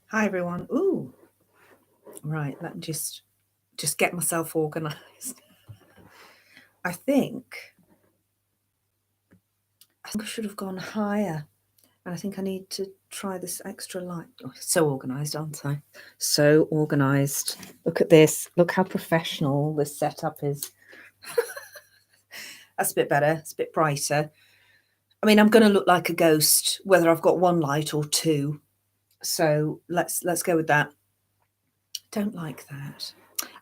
Hi everyone. Ooh, right. Let me just get myself organised. I think I should have gone higher, and I think I need to try this extra light. Oh, so organised, aren't I? So organised. Look at this. Look how professional this setup is. That's a bit better. It's a bit brighter. I mean, I'm going to look like a ghost, whether I've got one light or two. So let's go with that. Don't like that.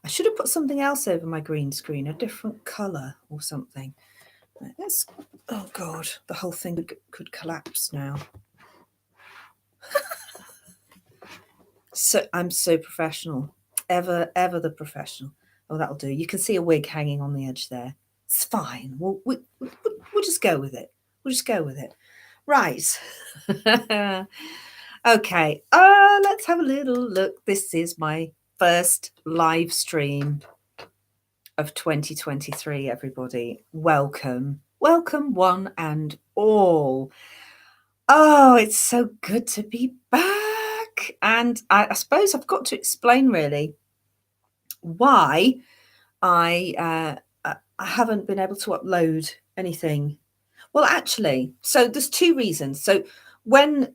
I should have put something else over my green screen, a different colour or something. Let's, oh God, the whole thing could collapse now. So I'm so professional, ever the professional. Oh, that'll do. You can see a wig hanging on the edge there. It's fine. We'll just go with it. We'll just go with it. Right. Okay. Let's have a little look. This is my first live stream of 2023, everybody. Welcome. Welcome, one and all. Oh, it's so good to be back. And I suppose I've got to explain really why I haven't been able to upload anything. Well, actually, so there's two reasons. So when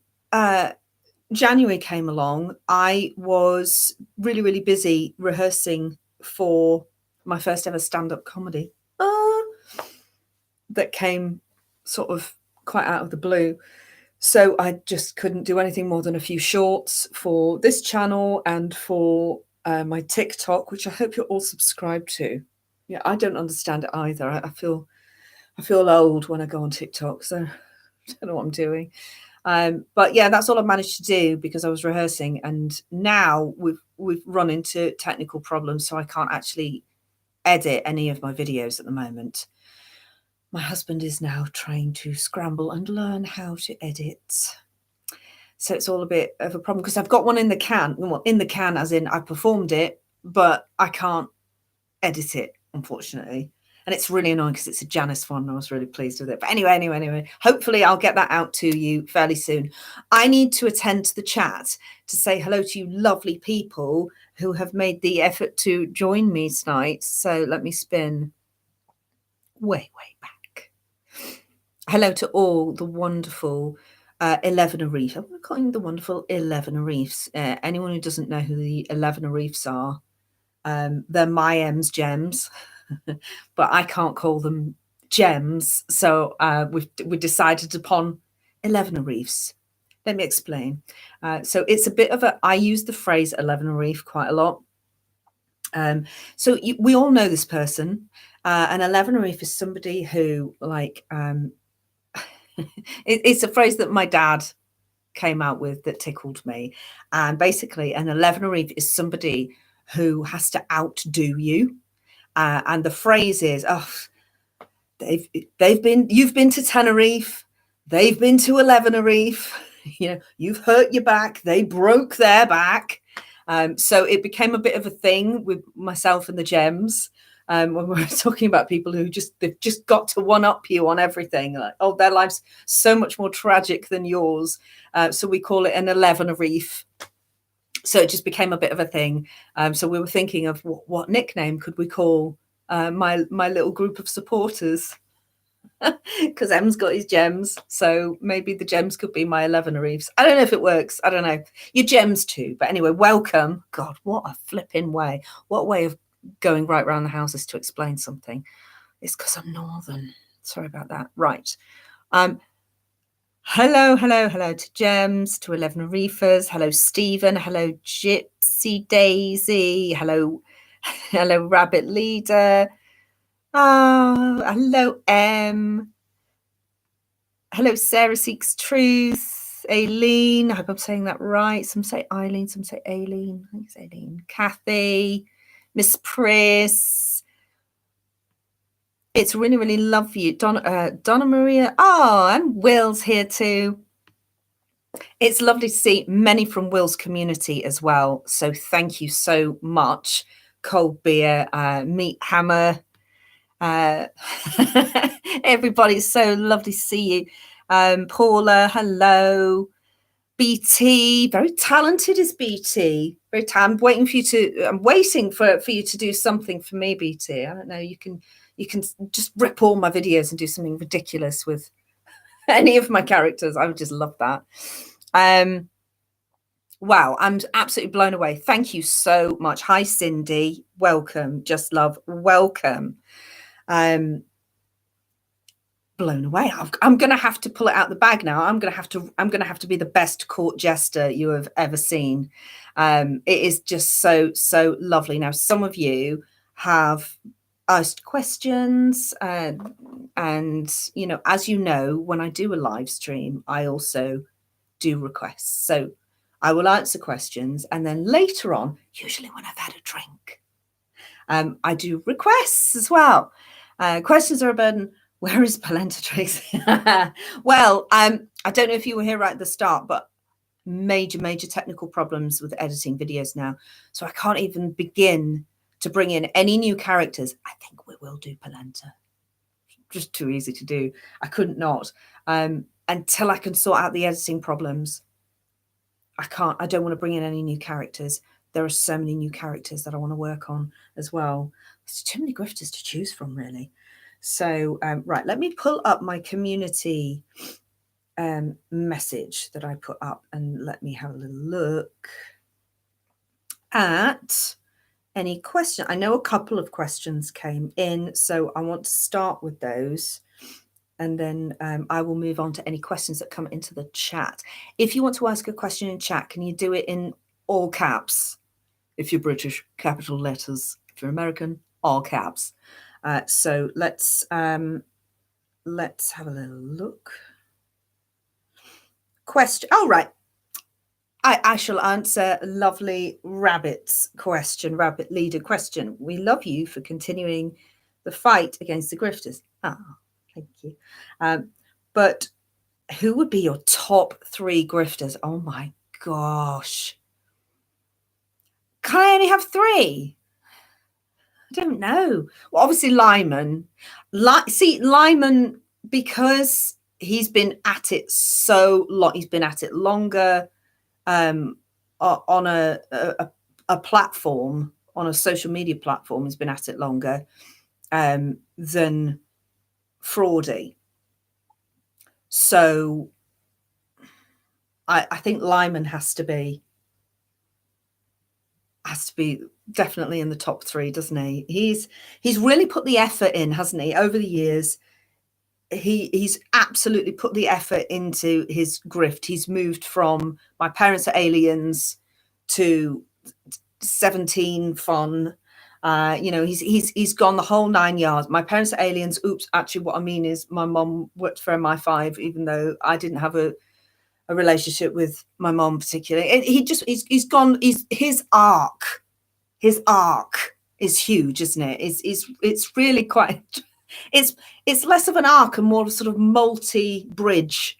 January came along, I was really, really busy rehearsing for my first ever stand-up comedy that came sort of quite out of the blue. So I just couldn't do anything more than a few shorts for this channel and for my TikTok, which I hope you're all subscribed to. Yeah, I don't understand it either. I feel old when I go on TikTok, so I don't know what I'm doing. But yeah, that's all I've managed to do because I was rehearsing, and now we've run into technical problems, so I can't actually edit any of my videos at the moment. My husband is now trying to scramble and learn how to edit. So it's all a bit of a problem because I've got one in the can. Well, in the can as in I performed it, but I can't edit it, unfortunately. And it's really annoying because it's a Janice one. I was really pleased with it. But anyway, hopefully I'll get that out to you fairly soon. I need to attend to the chat to say hello to you lovely people who have made the effort to join me tonight. So let me spin way back. Hello to all the wonderful 11 Reef. I'm calling the wonderful 11 Reefs. Anyone who doesn't know who the 11 Reefs are, they're my M's gems, but I can't call them gems. So we decided upon 11 Reefs. Let me explain. So it's a bit of a, I use the phrase 11 Reef quite a lot. So we all know this person. An 11 Reef is somebody who like, it's a phrase that my dad came out with that tickled me. And basically an 11 Reef is somebody who has to outdo you. And the phrase is, oh, you've been to Tenerife, they've been to 11 Reef, you know, you've hurt your back, they broke their back. So it became a bit of a thing with myself and the gems. When we were talking about people who they've just got to one up you on everything, like, oh, their life's so much more tragic than yours. So we call it an 11 Reef. So it just became a bit of a thing. So we were thinking of what nickname could we call my little group of supporters, because M's got his gems, so maybe the gems could be my 11 Reefs. I don't know if it works. I don't know. Your gems too. But anyway, welcome. God, what a flipping way. What way of going right around the houses to explain something. It's because I'm northern. Sorry about that. Right. Hello to Gems, to 11 Reefers. Hello, Stephen. Hello, Gypsy Daisy. Hello, Rabbit Leader. Hello, M. Hello, Sarah Seeks Truth. Aileen. I hope I'm saying that right. Some say Eileen, some say Aileen. I think it's Aileen. Kathy. Miss Pris. It's really, really lovely. Donna Maria. Oh, and Will's here too. It's lovely to see many from Will's community as well. So thank you so much. Cold Beer, Meat Hammer. Everybody's so lovely to see you. Paula, hello. BT, very talented is BT. I'm waiting for you to. I'm waiting for you to do something for me, BT. I don't know. You can just rip all my videos and do something ridiculous with any of my characters. I would just love that. Wow, I'm absolutely blown away. Thank you so much. Hi, Cindy. Welcome. Just love. Welcome. Blown away. I'm going to have to pull it out the bag now. I'm going to have to be the best court jester you have ever seen. It is just so lovely. Now, some of you have asked questions, and you know, as you know, when I do a live stream, I also do requests. So I will answer questions, and then later on, usually when I've had a drink, I do requests as well. Questions are a burden. Where is Polenta Tracy? Well, I don't know if you were here right at the start, but major technical problems with editing videos now. So I can't even begin to bring in any new characters. I think we will do Polenta. Just too easy to do. I couldn't not. Until I can sort out the editing problems. I don't want to bring in any new characters. There are so many new characters that I want to work on as well. There's too many grifters to choose from, really. So, right, let me pull up my community message that I put up, and let me have a little look at any question. I know a couple of questions came in, so I want to start with those, and then I will move on to any questions that come into the chat. If you want to ask a question in chat, can you do it in all caps? If you're British, capital letters. If you're American, all caps. So let's have a little look. Question. Oh, right. I shall answer lovely Rabbit's question, Rabbit Leader question. We love you for continuing the fight against the grifters. Ah, thank you. But who would be your top 3 grifters? Oh my gosh. Can I only have 3? I don't know. Well, obviously Lyman. Lyman, because he's been at it so long. He's been at it longer on a platform, on a social media platform. He's been at it longer than Fraudy. So I think Lyman has to be definitely in the top 3, doesn't he? He's really put the effort in, hasn't he, over the years. He's absolutely put the effort into his grift. He's moved from My Parents Are Aliens to 17 fun. You know, he's gone the whole 9 yards. My Parents Are Aliens. Oops, actually, what I mean is my mom worked for MI5, even though I didn't have a relationship with my mom particularly. He's gone. His arc is huge, isn't it? It's really quite. It's less of an arc and more of a sort of multi-bridge.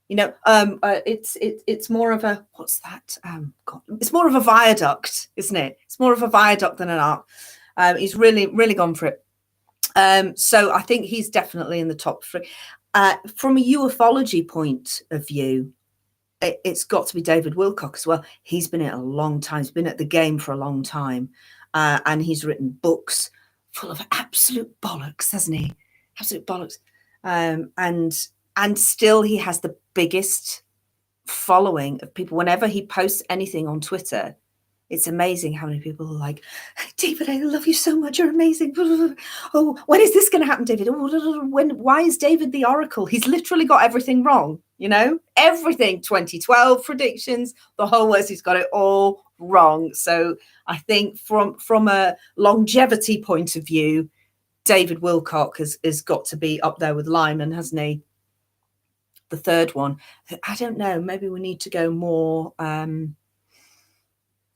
You know, it's more of a, what's that? God, it's more of a viaduct, isn't it? It's more of a viaduct than an arc. He's really gone for it. So I think he's definitely in the top 3. From a ufology point of view, it's got to be David Wilcock as well. He's been in it a long time. He's been at the game for a long time, and he's written books full of absolute bollocks, hasn't he? Absolute bollocks. And still he has the biggest following of people. Whenever he posts anything on Twitter, it's amazing how many people are like, David, I love you so much. You're amazing. Oh, when is this going to happen, David? Why is David the Oracle? He's literally got everything wrong, you know? Everything. 2012 predictions, the whole worst. He's got it all wrong. So I think from a longevity point of view, David Wilcock has got to be up there with Lyman, hasn't he? The third one. I don't know. Maybe we need to go more...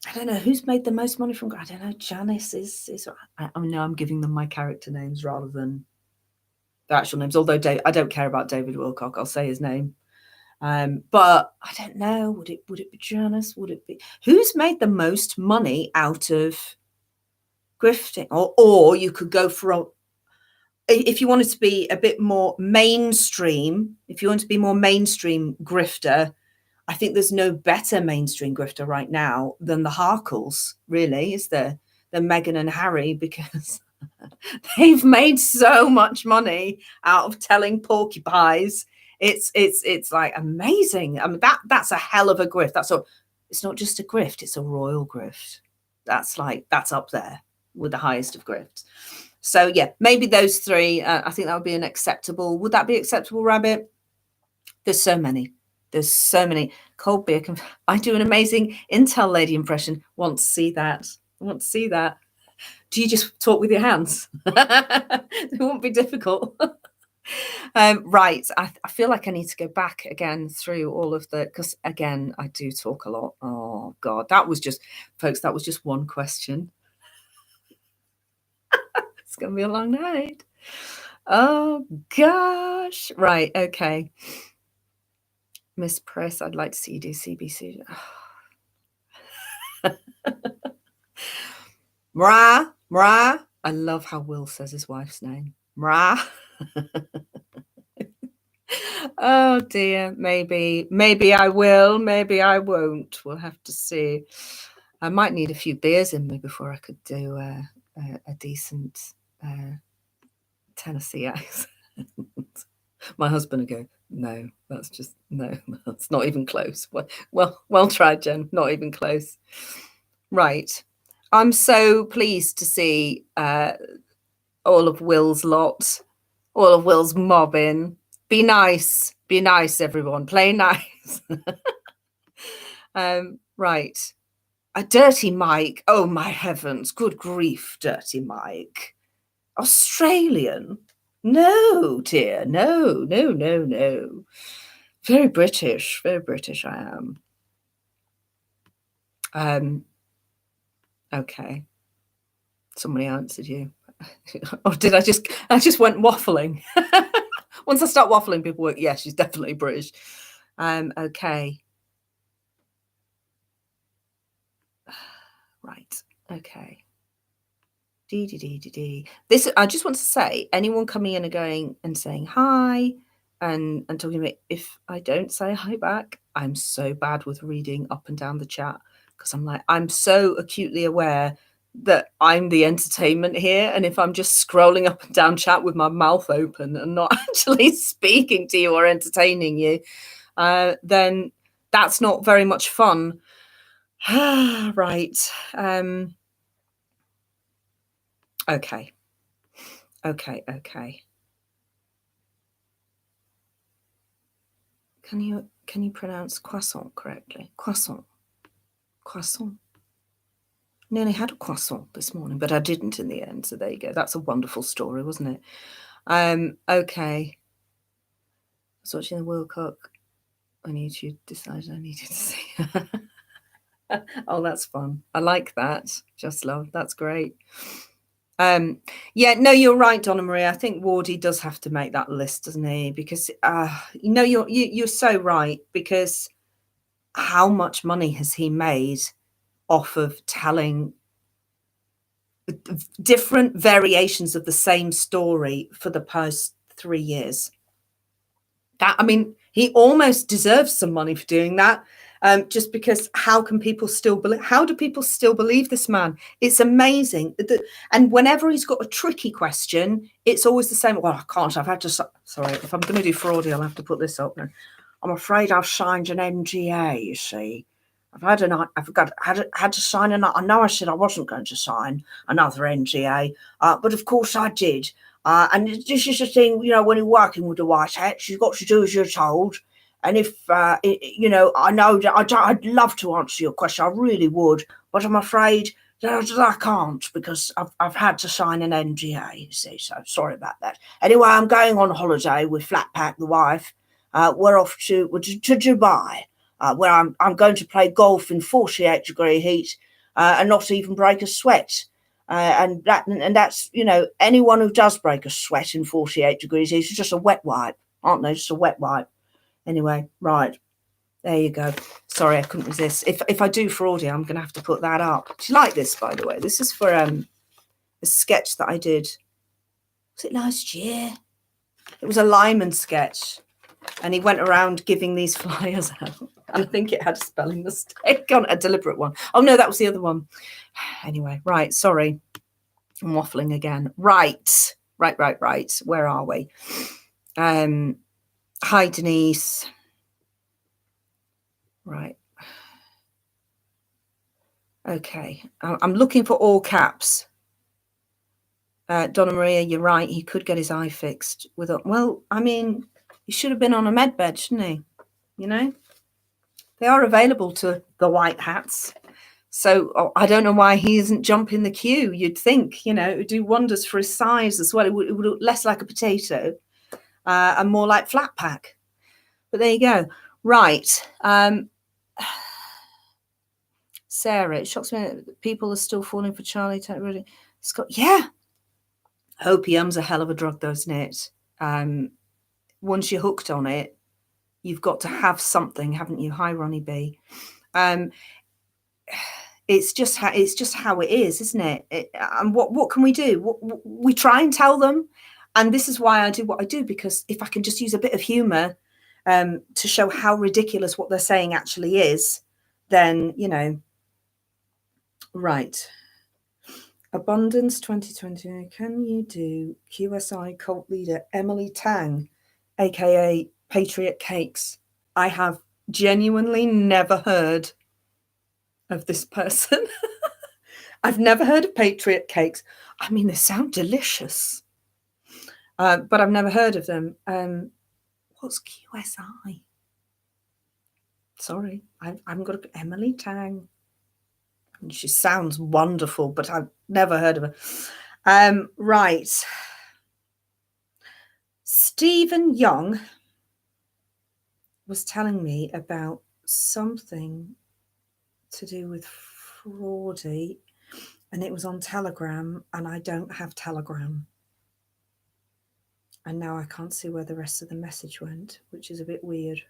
I don't know who's made the most money from. I don't know. Janice is. I know I'm giving them my character names rather than their actual names. Although I don't care about David Wilcock. I'll say his name. But I don't know. Would it be Janice? Would it be who's made the most money out of grifting? Or you could go for if you wanted to be a bit more mainstream. If you want to be more mainstream grifter, I think there's no better mainstream grifter right now than the Harkles, really, is there? Than Meghan and Harry, because they've made so much money out of telling porcupines. It's like amazing. I mean, that's a hell of a grift. It's not just a grift, it's a royal grift. That's up there with the highest of grifts. So yeah, maybe those three. I think that would be an acceptable. Would that be acceptable, Rabbit? There's so many. There's so many. Cold beer. I do an amazing Intel lady impression. Want to see that? Want to see that? Do you just talk with your hands? It won't be difficult. Right. I feel like I need to go back again through all of because again, I do talk a lot. Oh God, that was just, folks, that was just one question. It's going to be a long night. Oh gosh. Right. Okay. Miss Press, I'd like to see you do CBC. Mra. I love how Will says his wife's name. Mra. Oh dear. Maybe I will. Maybe I won't. We'll have to see. I might need a few beers in me before I could do a decent Tennessee accent. My husband would go, no, that's not even close. Well tried, Jen. Not even close. Right. I'm so pleased to see all of Will's lot, all of Will's mobbing. Be nice, everyone. Play nice. Right. A dirty Mike. Oh my heavens! Good grief, dirty Mike. Australian? No, dear. No. Very British. I am. Okay. Somebody answered you. Or did I just went waffling? Once I start waffling, people work, yeah, she's definitely British. Okay. Right. Okay. This, I just want to say, anyone coming in and going and saying hi and talking about, if I don't say hi back, I'm so bad with reading up and down the chat, because I'm so acutely aware that I'm the entertainment here, and if I'm just scrolling up and down chat with my mouth open and not actually speaking to you or entertaining you, then that's not very much fun. Right. Okay. Can you pronounce croissant correctly? Croissant. Nearly had a croissant this morning, but I didn't in the end. So there you go. That's a wonderful story, wasn't it? Okay. I was watching the World Cup on YouTube. Decided I needed to see. Oh, that's fun. I like that. Just love. That's great. Yeah, no, you're right, Donna Marie. I think Wardy does have to make that list, doesn't he? Because you're so right. Because how much money has he made off of telling different variations of the same story for the past 3 years? That, I mean, he almost deserves some money for doing that. Just because how do people still believe this man? It's amazing. And whenever he's got a tricky question, it's always the same. Well, I can't. I've had to. Sorry, if I'm going to do fraudy, I'll have to put this up. I'm afraid I've signed an NDA. You see, had to sign another. I know I said I wasn't going to sign another NDA, but of course I did. And this is the thing, when you're working with the White Hats, you've got to do as you're told. And if, I know that I'd love to answer your question, I really would, but I'm afraid that I can't, because I've had to sign an NDA, you see, so sorry about that. Anyway, I'm going on holiday with Flatpack, the wife. We're off to Dubai, where I'm going to play golf in 48-degree heat and not even break a sweat. And that's, anyone who does break a sweat in 48 degrees heat is just a wet wipe, aren't they? Just a wet wipe. Anyway, right. There you go. Sorry, I couldn't resist. If I do fraudy, I'm going to have to put that up. Do you like this, by the way? This is for a sketch that I did. Was it last year? It was a Lyman sketch. And he went around giving these flyers out. I think it had a spelling mistake on a deliberate one. Oh no, that was the other one. Anyway, right, sorry. I'm waffling again. Right. Where are we? Hi, Denise. Right. Okay. I'm looking for all caps. Donna Maria, you're right. He could get his eye fixed with a, well, I mean, he should have been on a med bed, shouldn't he? You know, they are available to the white hats. So I don't know why he isn't jumping the queue. You'd think, you know, it would do wonders for his size as well. It would look less like a potato and more like flat pack. But there you go. Right. Sarah, it shocks me that people are still falling for Charlie. Scott, yeah. Opium's a hell of a drug, though, isn't it? Once you're hooked on it, you've got to have something, haven't you? Hi, Ronnie B. It's just how it is, isn't it? And what can we do? We try and tell them, and this is why I do what I do, because if I can just use a bit of humor to show how ridiculous what they're saying actually is, then, you know. Right. Abundance 2020. Can you do QSI cult leader Emily Tang, aka Patriot Cakes? I have genuinely never heard of this person. I've never heard of Patriot Cakes. I mean, they sound delicious, but I've never heard of them. What's QSI? Sorry, I haven't got Emily Tang. She sounds wonderful, but I've never heard of her. Right. Stephen Young was telling me about something to do with Fraudy, and it was on Telegram, and I don't have Telegram. And now I can't see where the rest of the message went, which is a bit weird.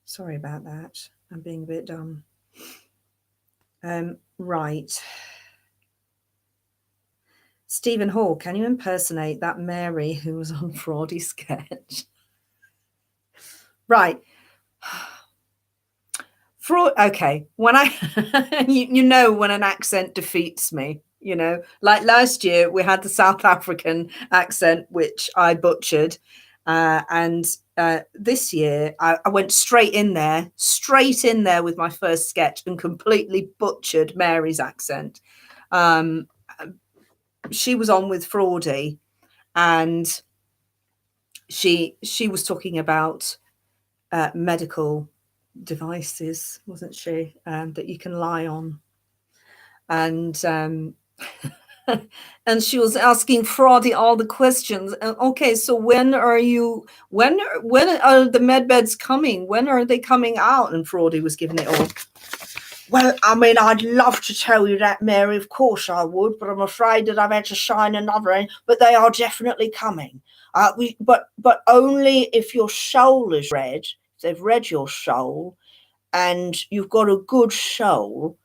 Sorry about that. I'm being a bit dumb. Right. Stephen Hall, can you impersonate that Mary who was on Fraudy sketch? Right. Fraud. Okay. When I, you know, when an accent defeats me, you know, like last year we had the South African accent, which I butchered. And this year I went straight in there with my first sketch and completely butchered Mary's accent. She was on with Fraudy, and she was talking about medical devices, wasn't she, that you can lie on, and and she was asking Fraudy all the questions. Okay, so when are the med beds coming? When are they coming out? And Fraudy was giving it all. Well, I mean, I'd love to tell you that, Mary, of course I would, but I'm afraid that I've had to sign another in, but they are definitely coming. But only if your soul is read. They've read your soul and you've got a good soul,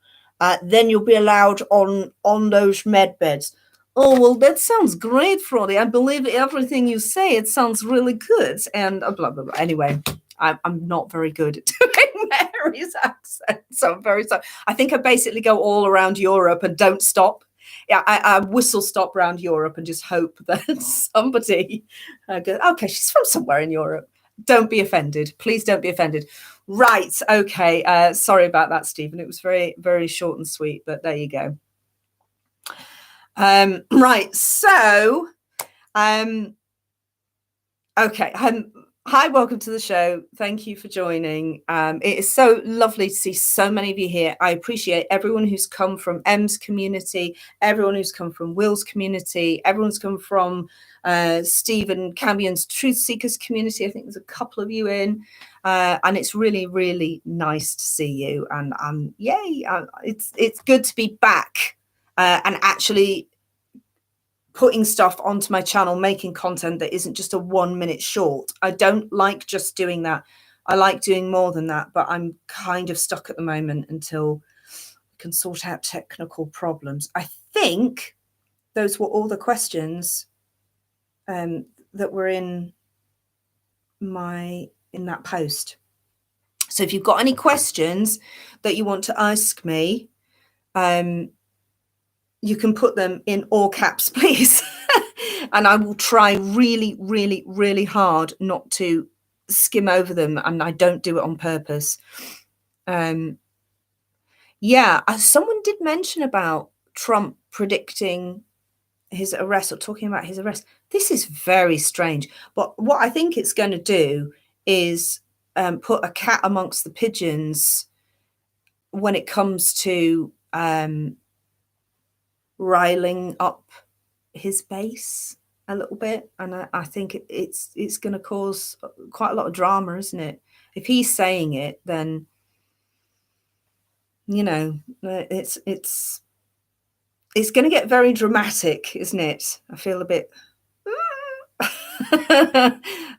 then you'll be allowed on those med beds. Oh, well, that sounds great, Fraudy. I believe everything you say. It sounds really good. And blah, blah, blah. Anyway, I'm not very good at doing Mary's accent, so I'm very sorry. I think I basically go all around Europe and don't stop. Yeah, I whistle stop around Europe and just hope that somebody goes, okay, she's from somewhere in Europe. Don't be offended. Please don't be offended. Right. Okay. Sorry about that, Stephen. It was very, very short and sweet, but there you go. Right. So, okay. Hi, welcome to the show. Thank you for joining. It is so lovely to see so many of you here. I appreciate everyone who's come from Em's community, everyone who's come from Will's community, everyone's come from Stephen Campion's Truth Seekers community. I think there's a couple of you in, and it's really, really nice to see you. And yay, it's good to be back and actually putting stuff onto my channel, making content that isn't just a 1 minute short. I don't like just doing that. I like doing more than that, but I'm kind of stuck at the moment until we can sort out technical problems. I think those were all the questions that were in that post. So if you've got any questions that you want to ask me, you can put them in all caps, please. And I will try really, really, really hard not to skim over them. And I don't do it on purpose. Yeah, someone did mention about Trump predicting his arrest or talking about his arrest. This is very strange. But what I think it's going to do is put a cat amongst the pigeons when it comes to riling up his base a little bit. And I think it's going to cause quite a lot of drama, isn't it? If he's saying it, then, you know, it's going to get very dramatic, isn't it? I feel a bit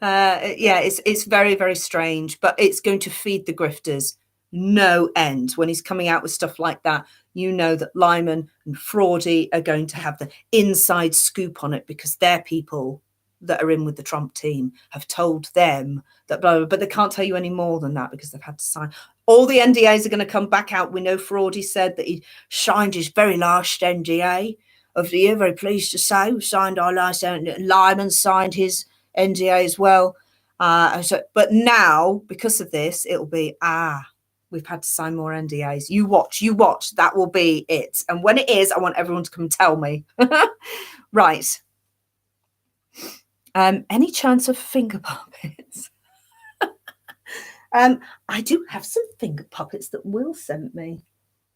yeah, it's very, very strange, but it's going to feed the grifters no end. When he's coming out with stuff like that, you know that Lyman and Fraudy are going to have the inside scoop on it, because they're people that are in with the Trump team have told them that blah, blah, but they can't tell you any more than that because they've had to sign. All the NDAs are going to come back out. We know Fraudy said that he signed his very last NDA of the year. Very pleased to say we signed our last. Lyman signed his NDA as well. But now, because of this, it'll be we've had to sign more NDAs. You watch. That will be it. And when it is, I want everyone to come and tell me. Right. Any chance of finger puppets? I do have some finger puppets that Will sent me.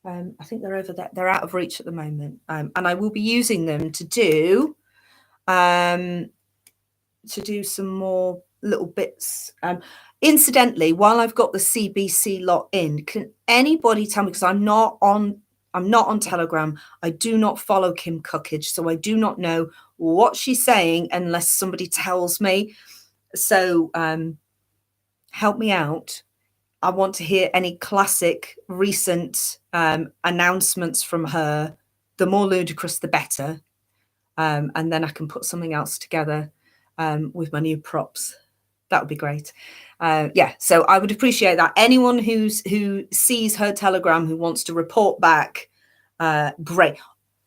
I think they're over there. They're out of reach at the moment. And I will be using them to do some more little bits. Incidentally, while I've got the CBC lot in, can anybody tell me, because I'm not on Telegram, I do not follow Kim Cookage, so I do not know what she's saying unless somebody tells me. So help me out. I want to hear any classic recent announcements from her. The more ludicrous, the better. And then I can put something else together with my new props. That would be great. Yeah, so I would appreciate that. Anyone who sees her Telegram who wants to report back, great.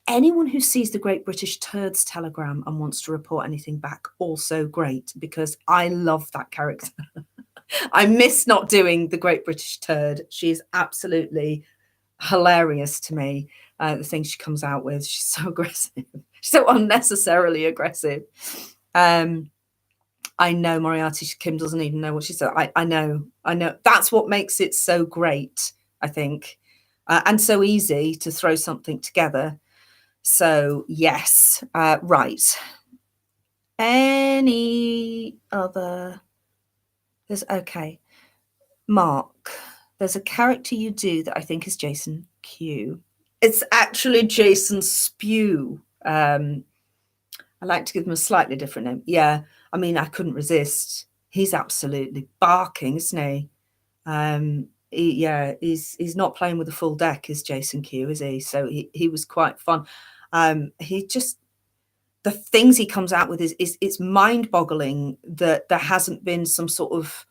Anyone who sees the Great British Turds Telegram and wants to report anything back, also great, because I love that character. I miss not doing the Great British Turd. She is absolutely hilarious to me. The things she comes out with, she's so aggressive. She's so unnecessarily aggressive. I know Moriarty Kim doesn't even know what she said. I know. That's what makes it so great, I think, and so easy to throw something together. So yes, right. Any other? There's okay. Mark, there's a character you do that I think is Jason Q. It's actually Jason Spew. I like to give him a slightly different name. Yeah, I mean, I couldn't resist. He's absolutely barking, isn't he? He's not playing with a full deck, is Jason Q, is he? So he was quite fun. He just, the things he comes out with is it's mind-boggling that there hasn't been some sort of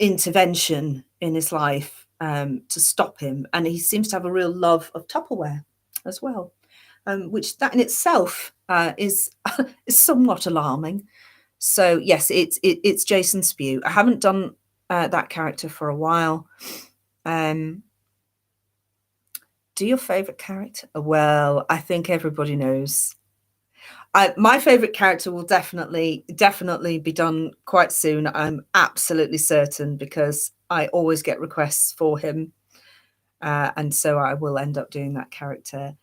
intervention in his life to stop him. And he seems to have a real love of Tupperware as well, which that in itself is somewhat alarming. So yes, it's Jason Spew. I haven't done that character for a while. Do your favorite character? Well, I think everybody knows. My favorite character will definitely be done quite soon. I'm absolutely certain, because I always get requests for him. And so I will end up doing that character,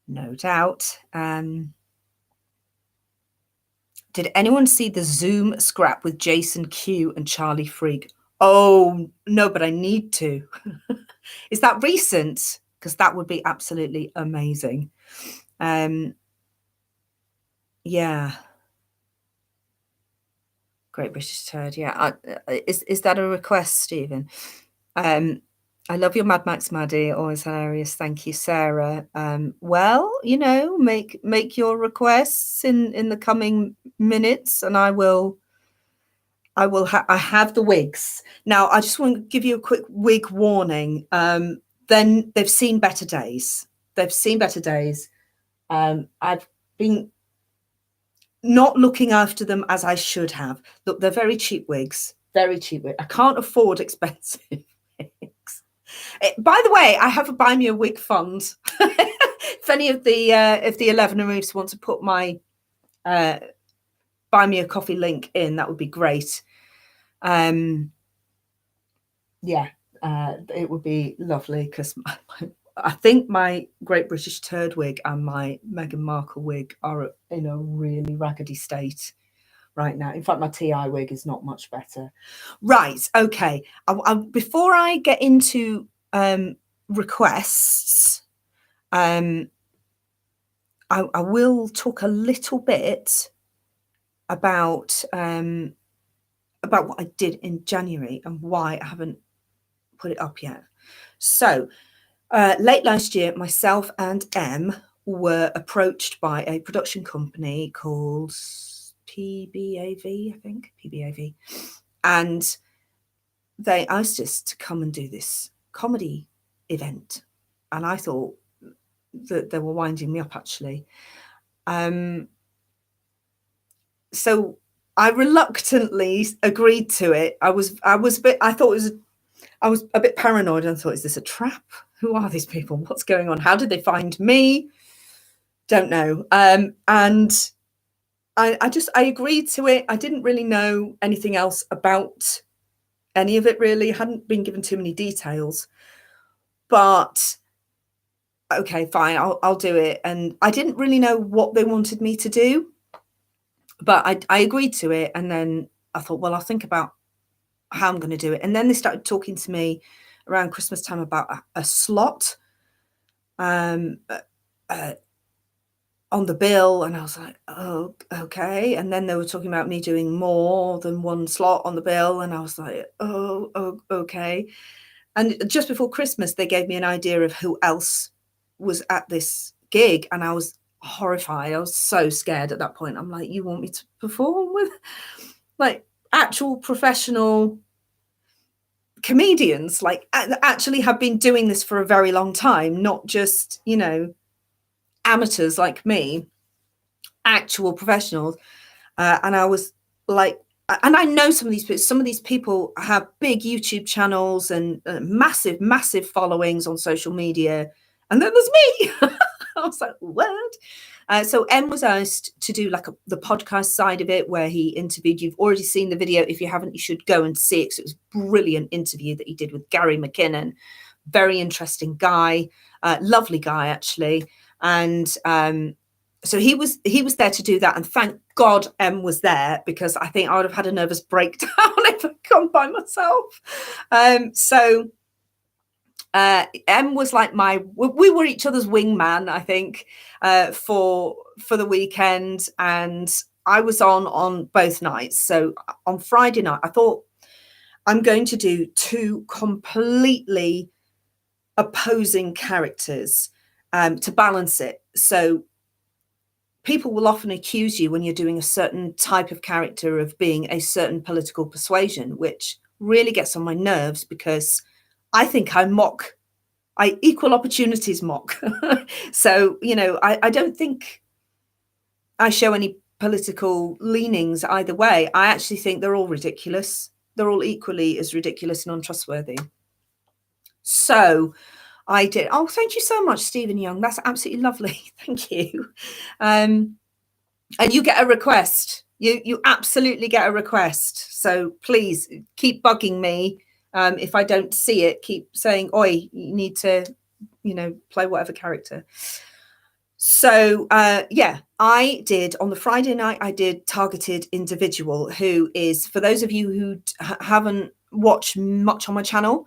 no doubt. Did anyone see the Zoom scrap with Jason Q and Charlie Freak? Oh, no, but I need to. Is that recent? Because that would be absolutely amazing. Yeah. Great British Turd. Yeah. Is that a request, Stephen? I love your Mad Max Maddie. Always hilarious. Thank you, Sarah. Well, make your requests in the coming minutes, and I will I have the wigs. Now, I just want to give you a quick wig warning. Then they've seen better days. They've seen better days. I've been not looking after them as I should have. Look, they're very cheap wigs. Very cheap wigs. I can't afford expensive wigs. By the way, I have a Buy Me a Wig fund. If any of the 11 Removes want to put my Buy Me a Coffee link in, that would be great. Yeah, it would be lovely, because I think my Great British Turd wig and my Meghan Markle wig are in a really raggedy state right now. In fact, my TI wig is not much better. Right, okay. Before I get into requests, I will talk a little bit about what I did in January and why I haven't put it up yet. So late last year, myself and Em were approached by a production company called PBAV, I think, PBAV. And they asked us to come and do this comedy event. And I thought that they were winding me up, actually. So I reluctantly agreed to it. I was a bit paranoid and thought, is this a trap? Who are these people? What's going on? How did they find me? Don't know. And I agreed to it. I didn't really know anything else about any of it, really. I hadn't been given too many details. But okay, fine, I'll do it. And I didn't really know what they wanted me to do, but I agreed to it. And then I thought, well, I'll think about how I'm going to do it. And then they started talking to me around Christmas time about a slot on the bill, and I was like, oh, okay. And then they were talking about me doing more than one slot on the bill, and I was like, oh, okay. And just before Christmas, they gave me an idea of who else was at this gig, and I was horrified. I was so scared at that point. I'm like, you want me to perform with like actual professional comedians, like actually have been doing this for a very long time, not just, amateurs like me, actual professionals. And I was like, and I know some of these people have big YouTube channels and massive followings on social media. And then there's me. I was like, what? So Em was asked to do like the podcast side of it, where he interviewed. You've already seen the video. If you haven't, you should go and see it, because it was a brilliant interview that he did with Gary McKinnon. Very interesting guy, lovely guy, actually. And so he was there to do that. And thank God Em was there, because I think I would have had a nervous breakdown if I'd gone by myself. So Em was like we were each other's wingman, I think, for the weekend. And I was on both nights. So on Friday night, I thought, I'm going to do two completely opposing characters to balance it. So people will often accuse you, when you're doing a certain type of character, of being a certain political persuasion, which really gets on my nerves, because I think I equal opportunities mock. So, I don't think I show any political leanings either way. I actually think they're all ridiculous. They're all equally as ridiculous and untrustworthy. So I did. Oh, thank you so much, Stephen Young. That's absolutely lovely. Thank you. And you get a request. You absolutely get a request. So please keep bugging me. If I don't see it, keep saying, oi, you need to, play whatever character. So, I did, on the Friday night, I did Targeted Individual, who is, for those of you who haven't watched much on my channel,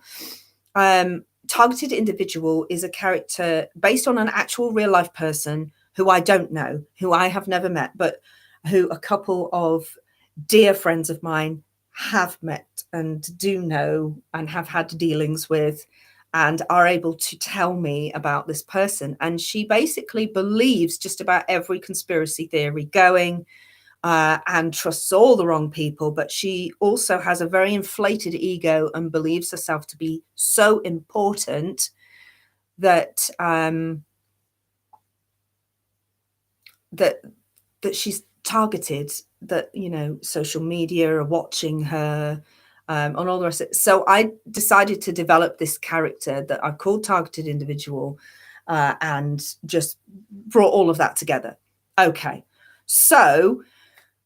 Targeted Individual is a character based on an actual real life person who I don't know, who I have never met, but who a couple of dear friends of mine have met and do know and have had dealings with, and are able to tell me about this person. And she basically believes just about every conspiracy theory going. and trusts all the wrong people, but she also has a very inflated ego and believes herself to be so important that that she's targeted, that, you know, social media are watching her, on all the rest of it. So I decided to develop this character that I called Targeted Individual, and just brought all of that together. Okay, so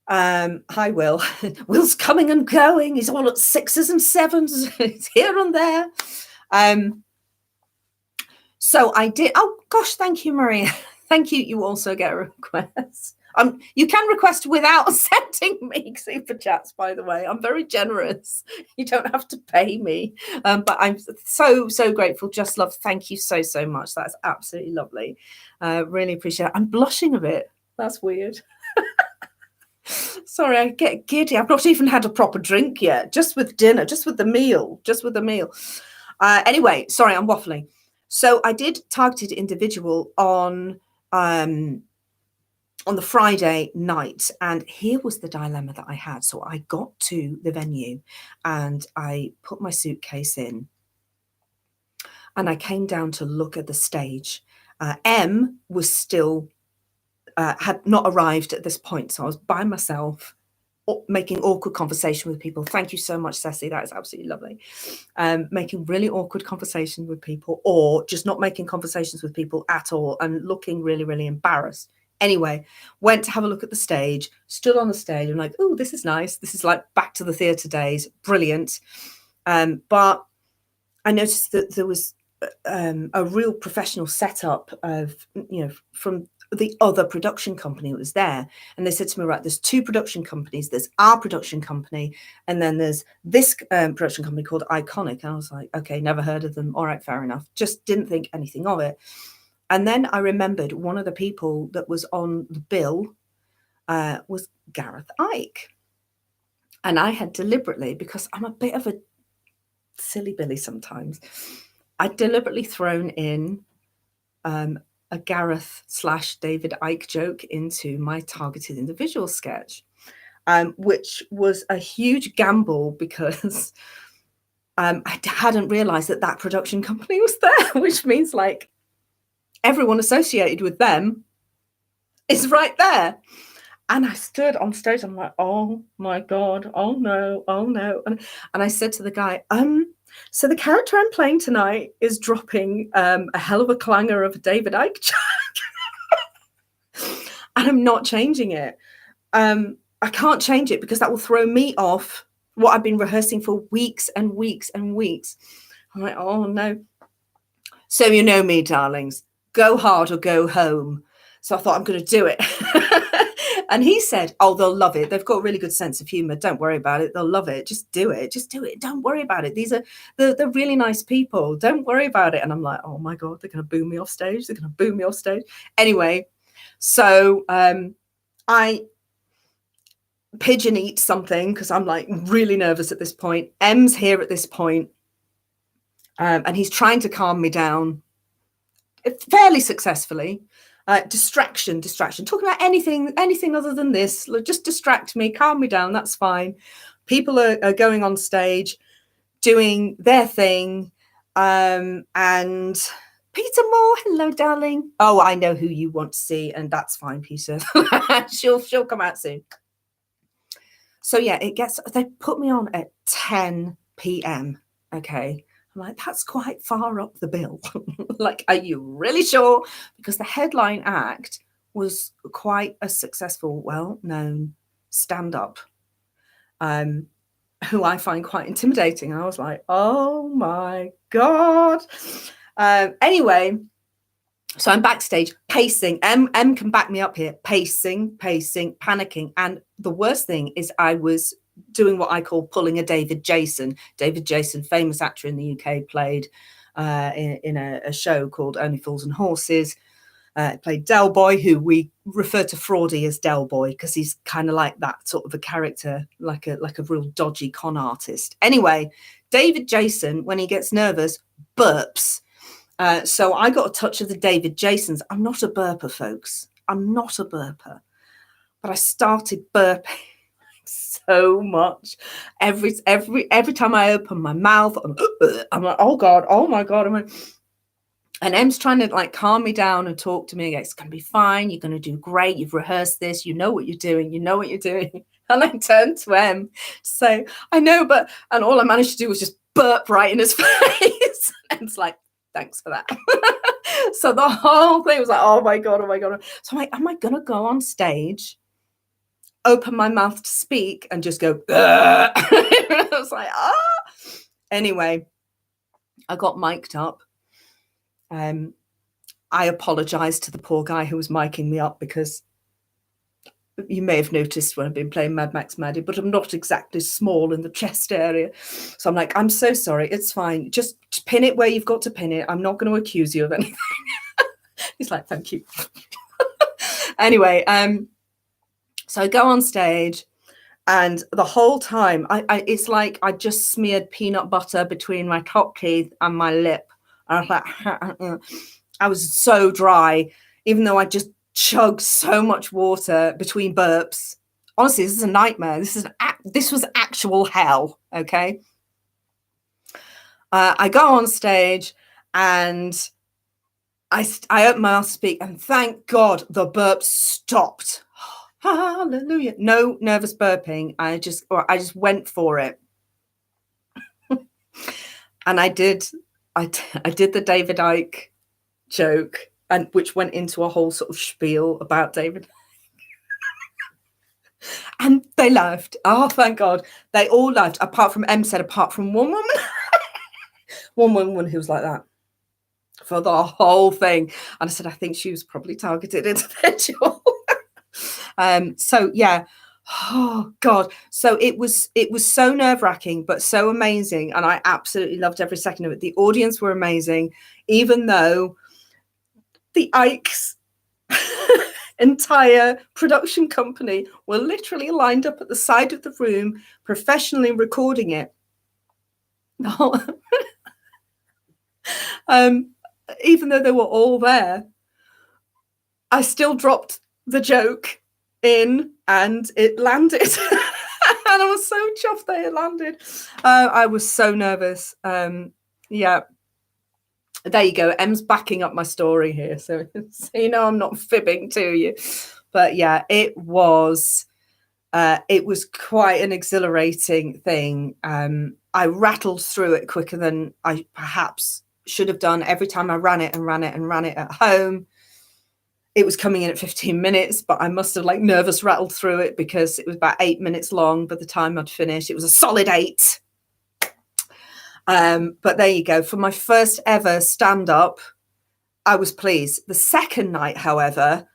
hi Will. Will's coming and going. He's all at 6s and 7s. He's here and there. So I did. Oh gosh, thank you, Maria. Thank you. You also get a request. You can request without sending me super chats, by the way. I'm very generous. You don't have to pay me. But I'm so grateful. Just love. Thank you so much. That's absolutely lovely. Really appreciate it. I'm blushing a bit. That's weird. Sorry, I get giddy. I've not even had a proper drink yet. Just with dinner, just with the meal. Anyway, sorry, I'm waffling. So I did Targeted Individual on the Friday night, and here was the dilemma that I had. So I got to the venue and I put my suitcase in and I came down to look at the stage. M was still had not arrived at this point, so I was by myself, making awkward conversation with people. Thank you so much, Ceci. That is absolutely lovely. Making really awkward conversation with people, or just not making conversations with people at all, and looking really embarrassed. Anyway, went to have a look at the stage, stood on the stage and like, oh, this is nice. This is like back to the theatre days. Brilliant. But I noticed that there was a real professional setup of, you know, from the other production company that was there. And they said to me, right, there's 2 production companies. There's our production company, and then there's this production company called Iconic. And I was like, okay, never heard of them. All right, fair enough. Just didn't think anything of it. And then I remembered one of the people that was on the bill was Gareth Icke. And I had deliberately, because I'm a bit of a silly Billy sometimes, I'd deliberately thrown in a Gareth / David Icke joke into my Targeted Individual sketch, which was a huge gamble because I hadn't realized that production company was there, which means like everyone associated with them is right there. And I stood on stage. I'm like, oh my God, oh no. And I said to the guy, so the character I'm playing tonight is dropping a hell of a clanger of a David Icke joke. And I'm not changing it. I can't change it because that will throw me off what I've been rehearsing for weeks and weeks and weeks. I'm like, oh no. So you know me, darlings, go hard or go home. So I thought, I'm going to do it. And he said, oh, they'll love it. They've got a really good sense of humor. Don't worry about it. They'll love it. Just do it. Just do it. Don't worry about it. They're really nice people. Don't worry about it. And I'm like, oh my God, they're going to boo me off stage. They're going to boo me off stage. Anyway, so I pigeon eat something because I'm like really nervous at this point. M's here at this point, and he's trying to calm me down fairly successfully. Distraction, talking about anything other than this. Just distract me, calm me down, that's fine. People are going on stage doing their thing, and Peter Moore, hello darling. Oh, I know who you want to see, and that's fine, Peter. she'll come out soon. So yeah, they put me on at 10 p.m. okay, I'm like, that's quite far up the bill. Like, are you really sure? Because the headline act was quite a successful, well-known stand-up, who I find quite intimidating. And I was like, oh my God. Anyway, so I'm backstage pacing. M can back me up here. Pacing, panicking. And the worst thing is I was doing what I call pulling a David Jason. David Jason, famous actor in the UK, played in a show called Only Fools and Horses. Played Del Boy, who we refer to Fraudy as Del Boy because he's kind of like that sort of a character, like a real dodgy con artist. Anyway, David Jason, when he gets nervous, burps. So I got a touch of the David Jasons. I'm not a burper, folks. I'm not a burper. but I started burping so much. Every time I open my mouth, I'm like, oh God, oh my God. And Em's trying to like calm me down and talk to me. It's going to be fine. You're going to do great. You've rehearsed this. You know what you're doing. You know what you're doing. And I turned to Em to say, I know, but, and all I managed to do was just burp right in his face. And it's like, thanks for that. So the whole thing was like, oh my God, oh my God. So I'm like, am I going to go on stage, open my mouth to speak and just go, I was like, ah. Anyway, I got mic'd up. I apologized to the poor guy who was miking me up, because you may have noticed when I've been playing Mad Max Maddie, but I'm not exactly small in the chest area. So I'm like, I'm so sorry. It's fine. Just pin it where you've got to pin it. I'm not going to accuse you of anything. He's like, thank you. Anyway, so I go on stage, and the whole time, it's like I just smeared peanut butter between my top teeth and my lip. And I was like, I was so dry, even though I just chugged so much water between burps. Honestly, this is a nightmare. This was actual hell. Okay. I go on stage and I open my mouth to speak, and thank God the burps stopped. Hallelujah. No nervous burping. I just went for it. And I did the David Icke joke, and which went into a whole sort of spiel about David. And they laughed. Oh, thank God. They all laughed, apart from Em said, apart from one woman. One woman who was like that for the whole thing. And I said, I think she was probably targeted individual. So yeah. Oh God. So it was so nerve-wracking, but so amazing. And I absolutely loved every second of it. The audience were amazing, even though the Ike's entire production company were literally lined up at the side of the room, professionally recording it. Even though they were all there, I still dropped the joke in and it landed. And I was so chuffed that it landed. I was so nervous. Yeah. There you go. Em's backing up my story here. So you know I'm not fibbing to you. But yeah, it was quite an exhilarating thing. I rattled through it quicker than I perhaps should have done. Every time I ran it at home, it was coming in at 15 minutes, but I must have like nervous rattled through it, because it was about 8 minutes long by the time I'd finished. It was a solid 8. But there you go. For my first ever stand-up, I was pleased. The second night, however,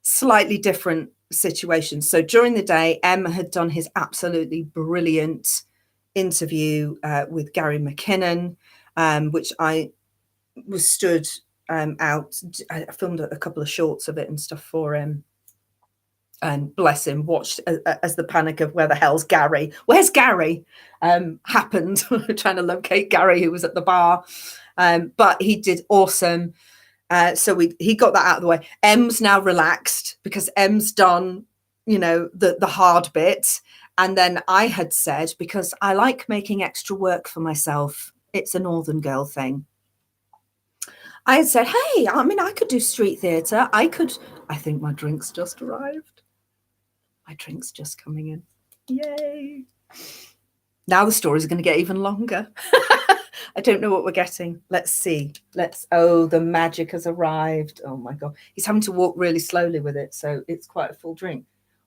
slightly different situation. So during the day, Em had done his absolutely brilliant interview with Gary McKinnon, which I was stood out. I filmed a couple of shorts of it and stuff for him. And bless him, watched as the panic of where the hell's Gary? Where's Gary? Happened. Trying to locate Gary, who was at the bar. But he did awesome. So he got that out of the way. Em's now relaxed because Em's done, you know, the hard bit. And then I had said, because I like making extra work for myself, it's a Northern girl thing. I had said, hey, I mean, I could do street theatre. I think my drink's just arrived. My drink's just coming in. Yay. Now the stories are going to get even longer. I don't know what we're getting. Let's see. Oh, the magic has arrived. Oh my God. He's having to walk really slowly with it. So it's quite a full drink.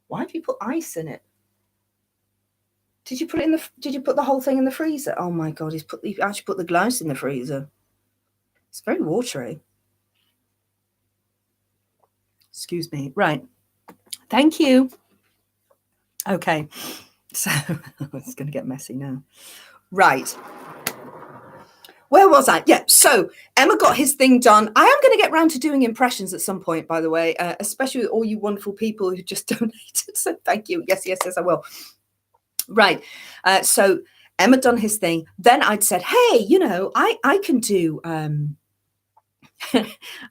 Why have you put ice in it? Did you put the whole thing in the freezer? Oh my God. He actually put the glass in the freezer. It's very watery. Excuse me. Right. Thank you. Okay. So it's going to get messy now. Right. Where was I? Yeah. So Emma got his thing done. I am going to get round to doing impressions at some point, by the way, especially with all you wonderful people who just donated. So thank you. Yes, I will. Right. So Emma done his thing. Then I'd said, hey, you know, I can do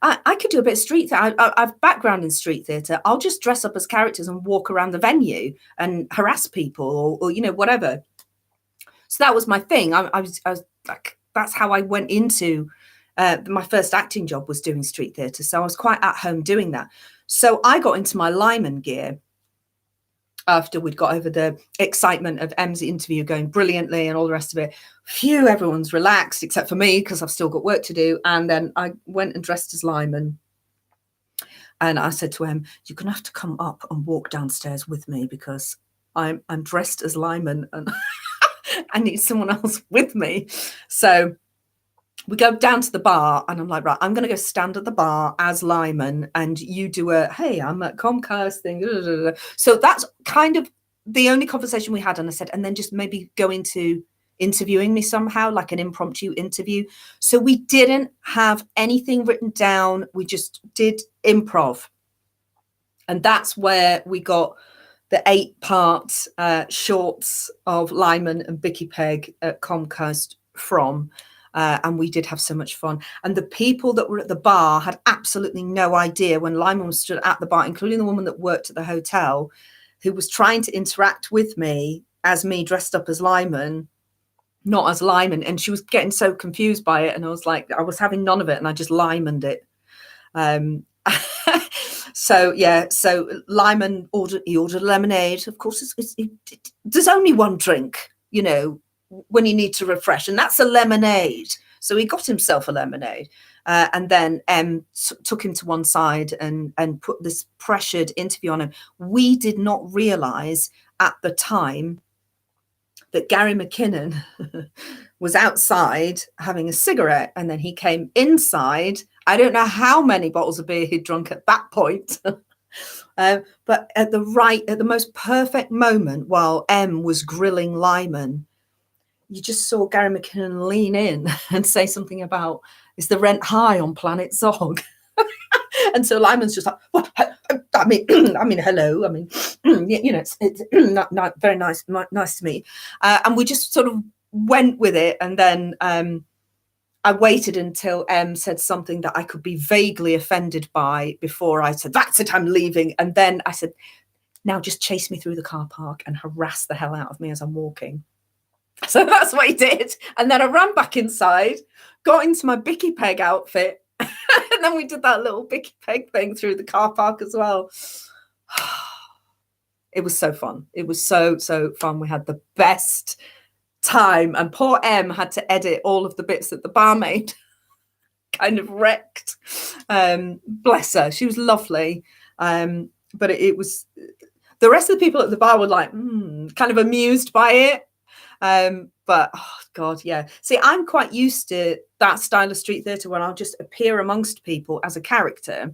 I could do a bit of street theatre. I've background in street theatre. I'll just dress up as characters and walk around the venue and harass people or you know, whatever. So that was my thing. I was like, that's how I went into my first acting job was doing street theatre. So I was quite at home doing that. So I got into my Lyman gear after we'd got over the excitement of M's interview going brilliantly and all the rest of it. Phew, everyone's relaxed except for me because I've still got work to do. And then I went and dressed as Lyman. And I said to him, you're going to have to come up and walk downstairs with me because I'm dressed as Lyman and I need someone else with me. So we go down to the bar and I'm like, right, I'm going to go stand at the bar as Lyman and you do a, hey, I'm at Comcast thing. So that's kind of the only conversation we had. And I said, and then just maybe go into interviewing me somehow, like an impromptu interview. So we didn't have anything written down. We just did improv. And that's where we got the 8-part shorts of Lyman and Bicky Pegg at Comcast from. And we did have so much fun. And the people that were at the bar had absolutely no idea when Lyman was stood at the bar, including the woman that worked at the hotel, who was trying to interact with me as me dressed up as Lyman, not as Lyman. And she was getting so confused by it. And I was like, I was having none of it. And I just Lymaned it. So yeah, so Lyman ordered lemonade. Of course, there's only one drink, you know, when you need to refresh, and that's a lemonade. So he got himself a lemonade, and then took him to one side and put this pressured interview on him. We did not realise at the time that Gary McKinnon was outside having a cigarette, and then he came inside. I don't know how many bottles of beer he'd drunk at that point. But at the most perfect moment, while M was grilling Lyman, you just saw Gary McKinnon lean in and say something about, is the rent high on Planet Zog? And so Lyman's just like, what? I mean, hello. I mean, you know, it's not very nice to meet. And we just sort of went with it. And then I waited until M said something that I could be vaguely offended by before I said, that's it, I'm leaving. And then I said, now just chase me through the car park and harass the hell out of me as I'm walking. So that's what he did. And then I ran back inside, got into my Bicky Pegg outfit. And then we did that little Bicky Pegg thing through the car park as well. It was so fun. It was so fun. We had the best time. And poor M had to edit all of the bits that the barmaid kind of wrecked. Bless her. She was lovely. But it was, the rest of the people at the bar were like, kind of amused by it. But oh God, yeah. See, I'm quite used to that style of street theatre when I'll just appear amongst people as a character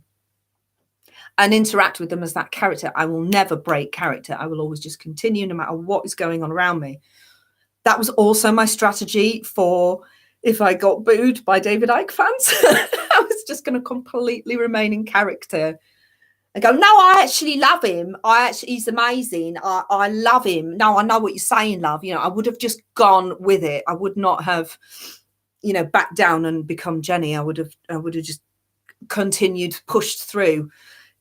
and interact with them as that character. I will never break character. I will always just continue no matter what is going on around me. That was also my strategy for if I got booed by David Icke fans. I was just going to completely remain in character and go, no, I actually love him. He's amazing. I love him. No, I know what you're saying, love. You know, I would have just gone with it. I would not have, you know, backed down and become Jenny. I would have just continued, pushed through,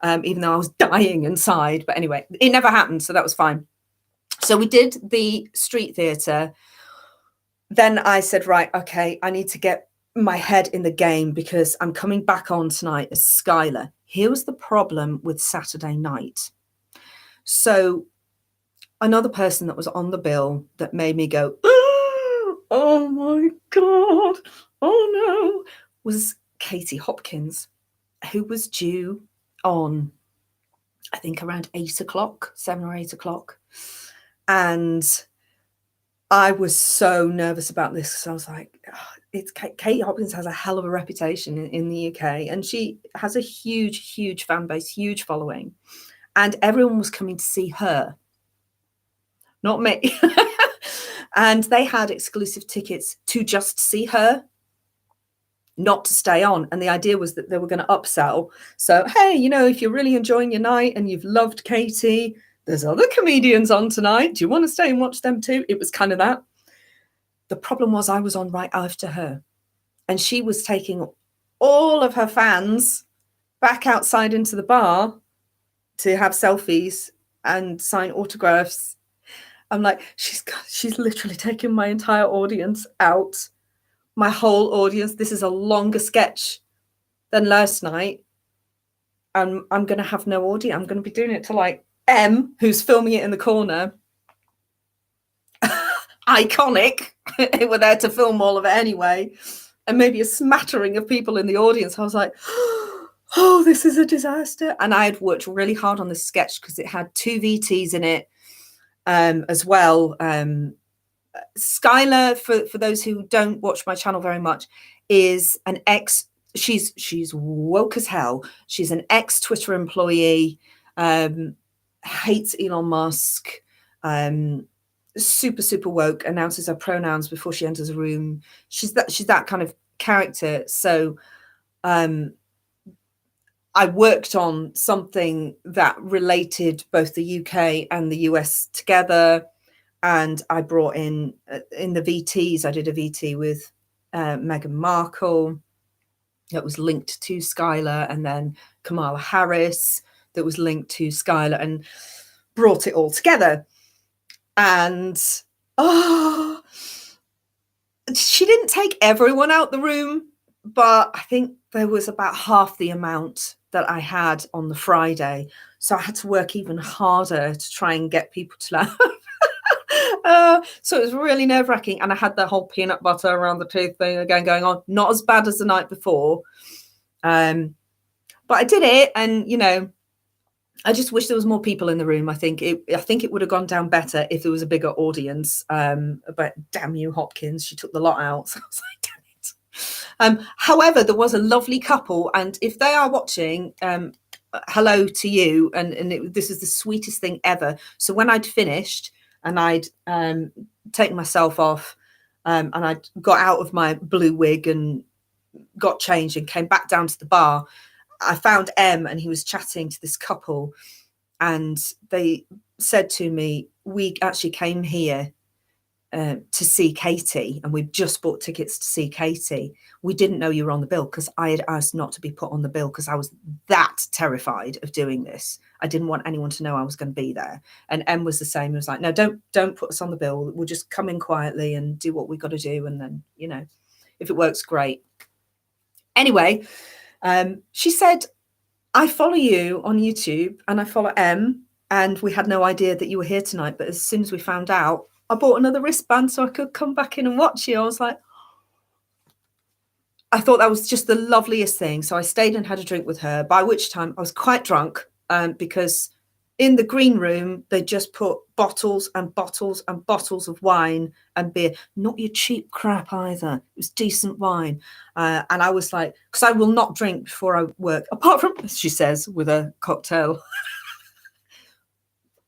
even though I was dying inside. But anyway, it never happened. So that was fine. So we did the street theatre. Then I said, right, okay, I need to get my head in the game because I'm coming back on tonight as Skylar. Here was the problem with Saturday night. So another person that was on the bill that made me go, oh my God, oh no, was Katie Hopkins, who was due on, I think, around 8 o'clock, 7 or 8 o'clock. And I was so nervous about this because I was like, it's Kate Hopkins has a hell of a reputation in the UK, and she has a huge fan base, huge following, and everyone was coming to see her, not me. And they had exclusive tickets to just see her, not to stay on. And the idea was that they were going to upsell. So, hey, you know, if you're really enjoying your night and you've loved Katie, there's other comedians on tonight. Do you want to stay and watch them too? It was kind of that. The problem was I was on right after her, and she was taking all of her fans back outside into the bar to have selfies and sign autographs. I'm like, she's literally taken my entire audience out. My whole audience. This is a longer sketch than last night. I'm going to have no audience. I'm going to be doing it to like M, who's filming it in the corner. Iconic. We're there to film all of it anyway. And maybe a smattering of people in the audience. I was like, oh, this is a disaster. And I had worked really hard on this sketch because it had 2 VTs in it as well. Skylar, for those who don't watch my channel very much, is an she's woke as hell. She's an ex-Twitter employee, hates Elon Musk, super woke, announces her pronouns before she enters a room. She's that kind of character. So I worked on something that related both the UK and the US together. And I brought in the VTs, I did a VT with Meghan Markle that was linked to Skylar, and then Kamala Harris that was linked to Skylar, and brought it all together. And she didn't take everyone out the room, but I think there was about half the amount that I had on the Friday. So I had to work even harder to try and get people to laugh. So it was really nerve-wracking, and I had the whole peanut butter around the tooth thing again going on. Not as bad as the night before, but I did it, and you know, I just wish there was more people in the room. I think it would have gone down better if there was a bigger audience. But damn you, Hopkins, she took the lot out. So I was like, damn it. However, there was a lovely couple, and if they are watching, hello to you. And this is the sweetest thing ever. So when I'd finished, and I'd taken myself off, and I'd got out of my blue wig and got changed and came back down to the bar, I found M, and he was chatting to this couple, and they said to me, we actually came here to see Katie, and we've just bought tickets to see Katie. We didn't know you were on the bill, because I had asked not to be put on the bill because I was that terrified of doing this. I didn't want anyone to know I was going to be there. And M was the same. He was like, no, don't put us on the bill. We'll just come in quietly and do what we got to do. And then, you know, if it works, great. Anyway, she said, I follow you on YouTube and I follow M, and we had no idea that you were here tonight. But as soon as we found out, I bought another wristband so I could come back in and watch you. I was like, I thought that was just the loveliest thing. So I stayed and had a drink with her, by which time I was quite drunk, because in the green room, they just put bottles and bottles and bottles of wine and beer, not your cheap crap either. It was decent wine. And I was like, because I will not drink before I work, apart from, she says, with a cocktail.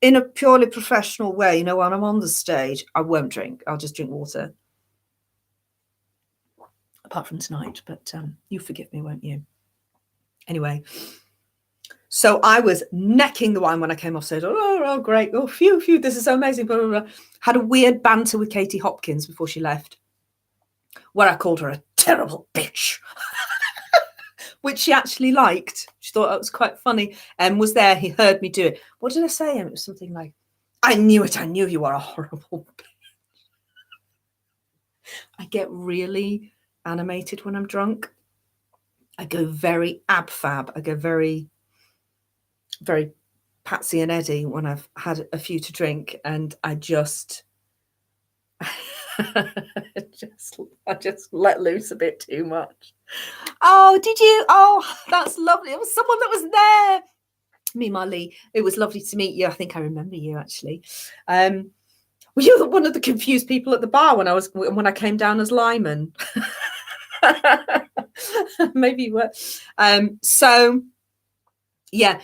In a purely professional way, you know, when I'm on the stage, I won't drink. I'll just drink water. Apart from tonight, but you forgive me, won't you? Anyway, so I was necking the wine when I came off stage. Oh, great. Oh, phew, this is so amazing. Blah, blah, blah. Had a weird banter with Katie Hopkins before she left, where I called her a terrible bitch. Which she actually liked. She thought that was quite funny, and was there. He heard me do it. What did I say? It was something like, I knew it. I knew you were a horrible bitch. I get really animated when I'm drunk. I go very ab-fab. I go very, very Patsy and Eddie when I've had a few to drink, and I just I just let loose a bit too much. Oh, did you? Oh, that's lovely. It was someone that was there. Me, Molly. It was lovely to meet you. I think I remember you actually. Were you one of the confused people at the bar when I came down as Lyman? Maybe you were. So yeah,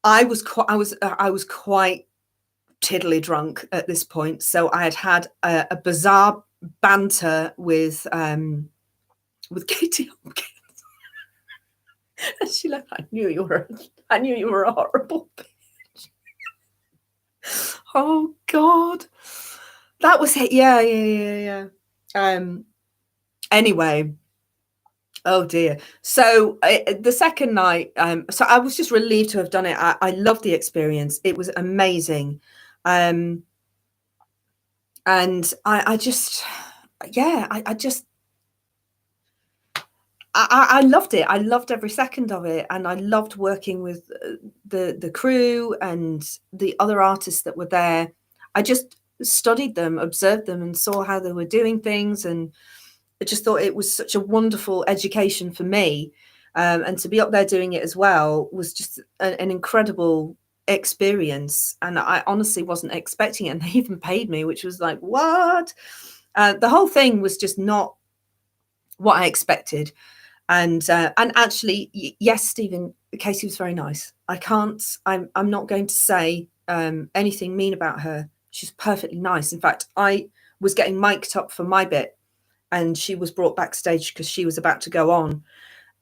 I was quite tiddly drunk at this point. So I had a bizarre banter with Katie Hopkins. And she like, I knew you were a horrible bitch. Oh God. That was it. Yeah. Anyway, Oh dear. So the second night, so I was just relieved to have done it. I loved the experience. It was amazing. And I just, yeah, I just, I loved it. I loved every second of it, and I loved working with the crew and the other artists that were there. I just studied them, observed them, and saw how they were doing things, and I just thought it was such a wonderful education for me. And to be up there doing it as well was just an incredible experience. And I honestly wasn't expecting it. And they even paid me, which was like, what? The whole thing was just not what I expected. And actually, yes, Stephen, Casey was very nice. I'm not going to say anything mean about her. She's perfectly nice. In fact, I was getting mic'd up for my bit, and she was brought backstage because she was about to go on.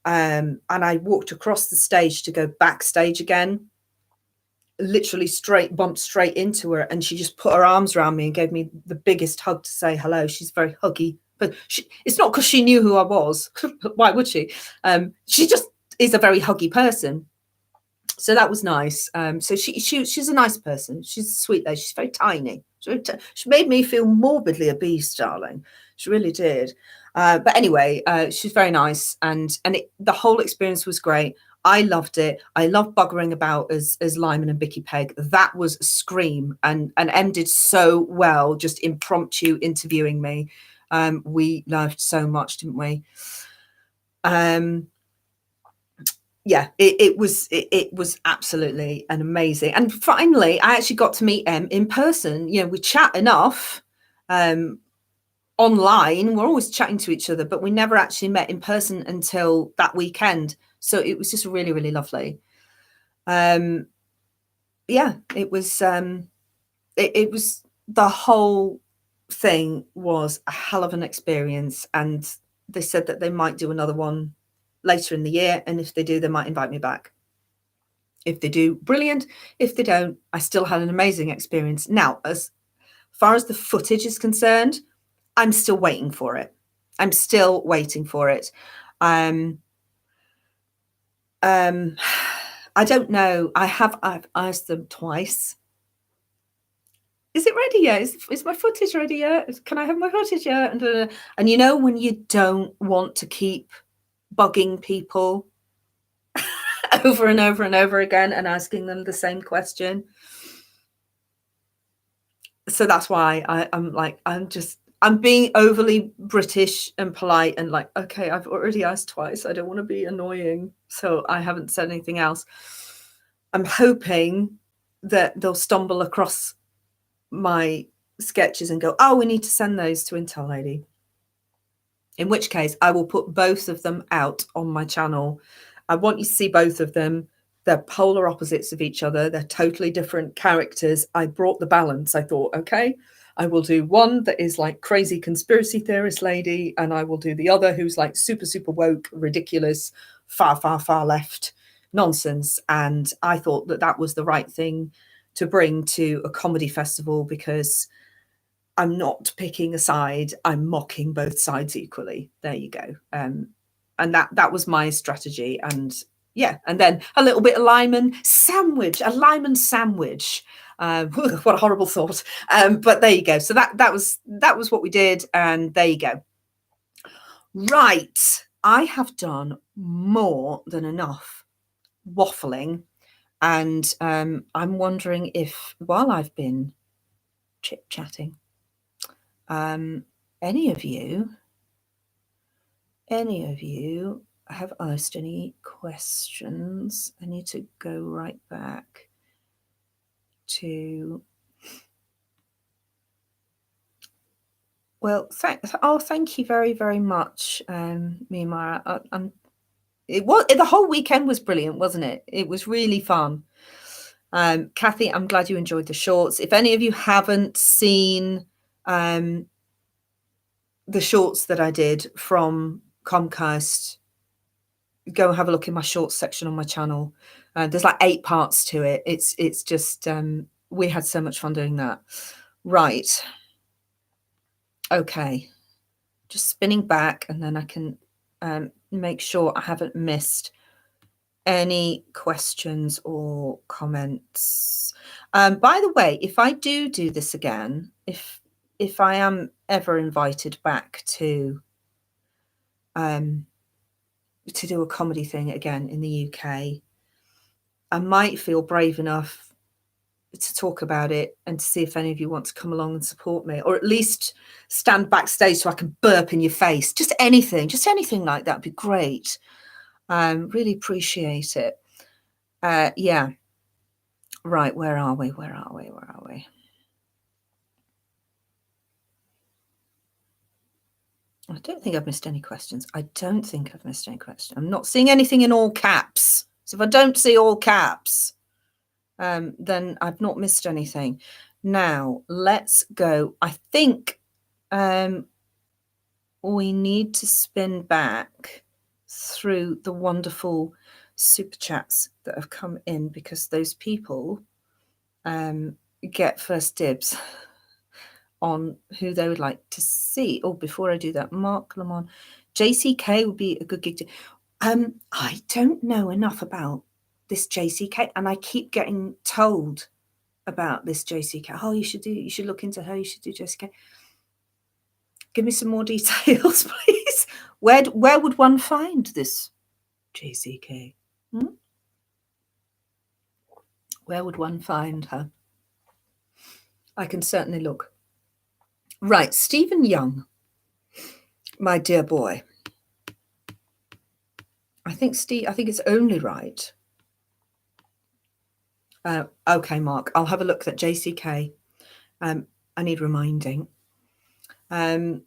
And I walked across the stage to go backstage again, literally bumped straight into her, and she just put her arms around me and gave me the biggest hug to say hello. She's very huggy, but it's not because she knew who I was. Why would she? She just is a very huggy person. So that was nice. So she's a nice person. She's a sweet lady. She's very tiny. She made me feel morbidly obese, darling. She really did. But anyway, she's very nice, and the whole experience was great. I loved it. I loved buggering about as Lyman and Vicky Pegg. That was a scream, and Em did so well, just impromptu interviewing me. We laughed so much, didn't we? Yeah, it was absolutely an amazing. And finally, I actually got to meet Em in person. You know, we chat enough online. We're always chatting to each other, but we never actually met in person until that weekend. So it was just really, really lovely. Yeah, it was. It was, the whole thing was a hell of an experience, and they said that they might do another one later in the year, and if they do, they might invite me back. If they do, brilliant. If they don't, I still had an amazing experience. Now, as far as the footage is concerned, I'm still waiting for it. I'm still waiting for it. I don't know. I've asked them twice. Is it ready yet? Is my footage ready yet? Can I have my footage yet? And you know, when you don't want to keep bugging people over and over and over again and asking them the same question. So that's why I'm being overly British and polite and like, okay, I've already asked twice. I don't want to be annoying. So I haven't said anything else. I'm hoping that they'll stumble across my sketches and go, oh, we need to send those to Intel Lady. In which case I will put both of them out on my channel. I want you to see both of them. They're polar opposites of each other. They're totally different characters. I brought the balance. I thought, okay, I will do one that is like crazy conspiracy theorist lady, and I will do the other who's like super, super woke, ridiculous, far, far, far left nonsense. And I thought that that was the right thing to bring to a comedy festival, because I'm not picking a side. I'm mocking both sides equally. There you go. And that was my strategy. And yeah, and then a little bit of a Lyman sandwich. What a horrible thought. But there you go. So that was what we did, and there you go. Right, I have done more than enough waffling, and I'm wondering if, while I've been chit-chatting, any of you have asked any questions? I need to go right back to, well, thank you very, very much, Mimara. The whole weekend was brilliant, wasn't it? It was really fun. Kathy, I'm glad you enjoyed the shorts. If any of you haven't seen the shorts that I did from Comcast, go and have a look in my shorts section on my channel. There's like 8 parts to it. It's just we had so much fun doing that. Right. Okay. Just spinning back, and then I can make sure I haven't missed any questions or comments. By the way, if I do this again, if I am ever invited back to do a comedy thing again in the UK, I might feel brave enough to talk about it and to see if any of you want to come along and support me, or at least stand backstage so I can burp in your face. Just anything like that would be great. Really appreciate it. Yeah. Right, where are we? I don't think I've missed any questions. I'm not seeing anything in all caps. So if I don't see all caps, then I've not missed anything. Now, let's go. I think we need to spin back through the wonderful super chats that have come in, because those people get first dibs on who they would like to see. Oh, before I do that, Mark Lamont, JCK would be a good gig to. I don't know enough about this JCK, and I keep getting told about this JCK. Oh, you should look into her. You should do JCK. Give me some more details, please. Where would one find this JCK? Where would one find her? I can certainly look. Right, Stephen Young, my dear boy. I think it's only right. Okay, Mark, I'll have a look at JCK. I need reminding. Do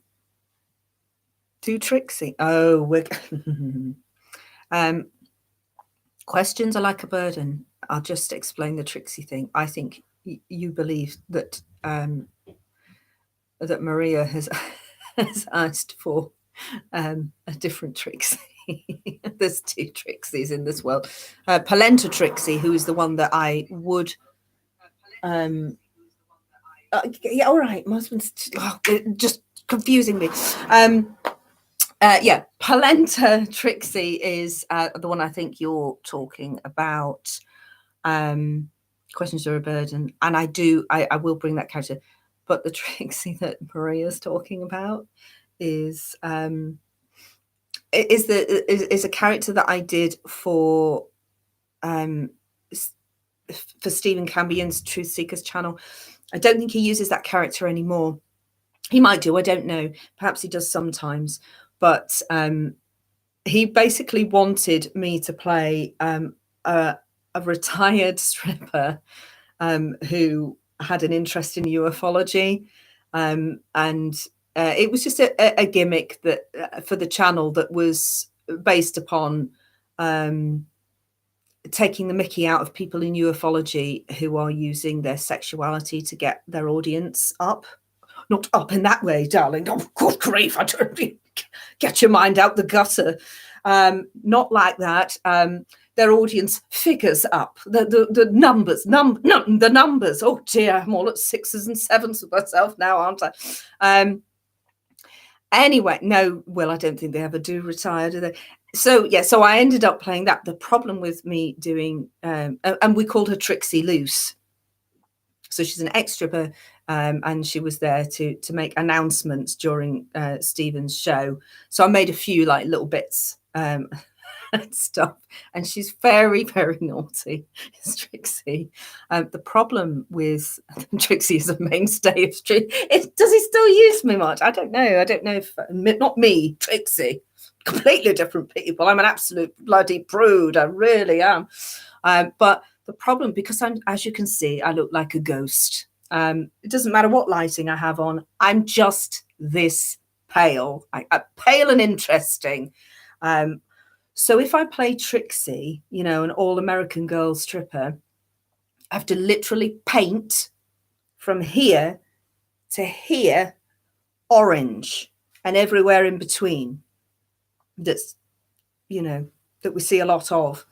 Trixie. Oh, we're questions are like a burden. I'll just explain the Trixie thing. I think you believe that that Maria has asked for a different Trixie. There's two Trixies in this world. Polenta Trixie, who is the one that I would. Yeah, all right. My husband's just confusing me. Yeah, Polenta Trixie is the one I think you're talking about. Questions are a burden, and I will bring that character. But the Trixie that Maria's talking about is a character that I did for Stephen Cambion's Truth Seekers channel. I don't think he uses that character anymore. He might do, I don't know. Perhaps he does sometimes. But he basically wanted me to play a retired stripper who had an interest in ufology. And it was just a gimmick that for the channel that was based upon taking the mickey out of people in ufology who are using their sexuality to get their audience up. Not up in that way, darling. Oh, good grief. I don't get your mind out the gutter. Not like that. Their audience figures up. The numbers. The numbers. Oh, dear. I'm all at 6s and 7s with myself now, aren't I? Anyway, no, well, I don't think they ever do retire, do they? So, yeah, so I ended up playing that. The problem with me doing, and we called her Trixie Loose. So she's an extra, and she was there to make announcements during Stephen's show. So I made a few like little bits and stuff. And she's very, very naughty, is Trixie. The problem with Trixie is a mainstay of street. Does he still use me much? I don't know. I don't know if not me, Trixie. Completely different people. I'm an absolute bloody prude. I really am. But the problem, because I'm, as you can see, I look like a ghost. It doesn't matter what lighting I have on. I'm just this pale, pale and interesting. So if I play Trixie, you know, an all-American girl stripper, I have to literally paint from here to here orange and everywhere in between. That's, you know, that we see a lot of.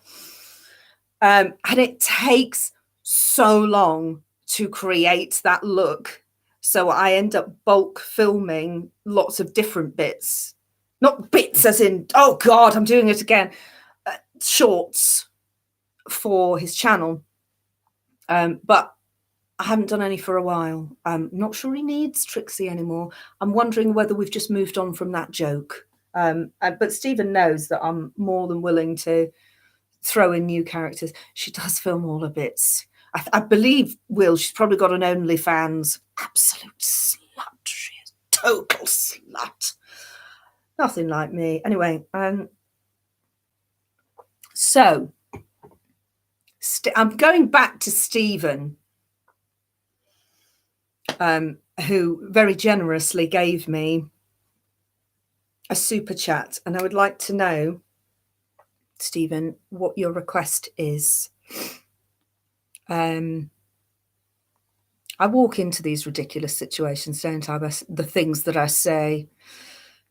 And it takes so long to create that look. So I end up bulk filming lots of different bits. not bits as in, oh God, I'm doing it again, shorts for his channel. But I haven't done any for a while. I'm not sure he needs Trixie anymore. I'm wondering whether we've just moved on from that joke. But Stephen knows that I'm more than willing to throw in new characters. She does film all her bits. I believe, Will, she's probably got an OnlyFans. Absolute slut. She is total slut. Nothing like me. Anyway, so I'm going back to Stephen, who very generously gave me a super chat. And I would like to know, Stephen, what your request is. I walk into these ridiculous situations, don't I? The things that I say,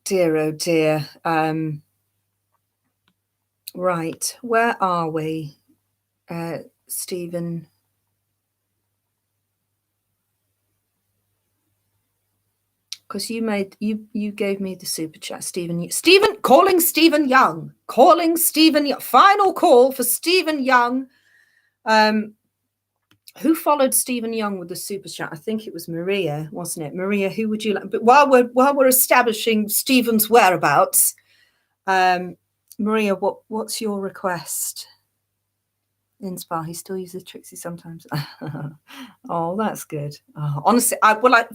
dear, oh dear. Right, where are we, Stephen? Because you gave me the super chat, Stephen. Calling Stephen Young. Final call for Stephen Young. Who followed Stephen Young with the super chat? I think it was Maria, wasn't it? Maria, who would you like? But while we're establishing Stephen's whereabouts, Maria, what's your request? Inspire. He still uses Trixie sometimes. Oh, that's good. Oh, honestly,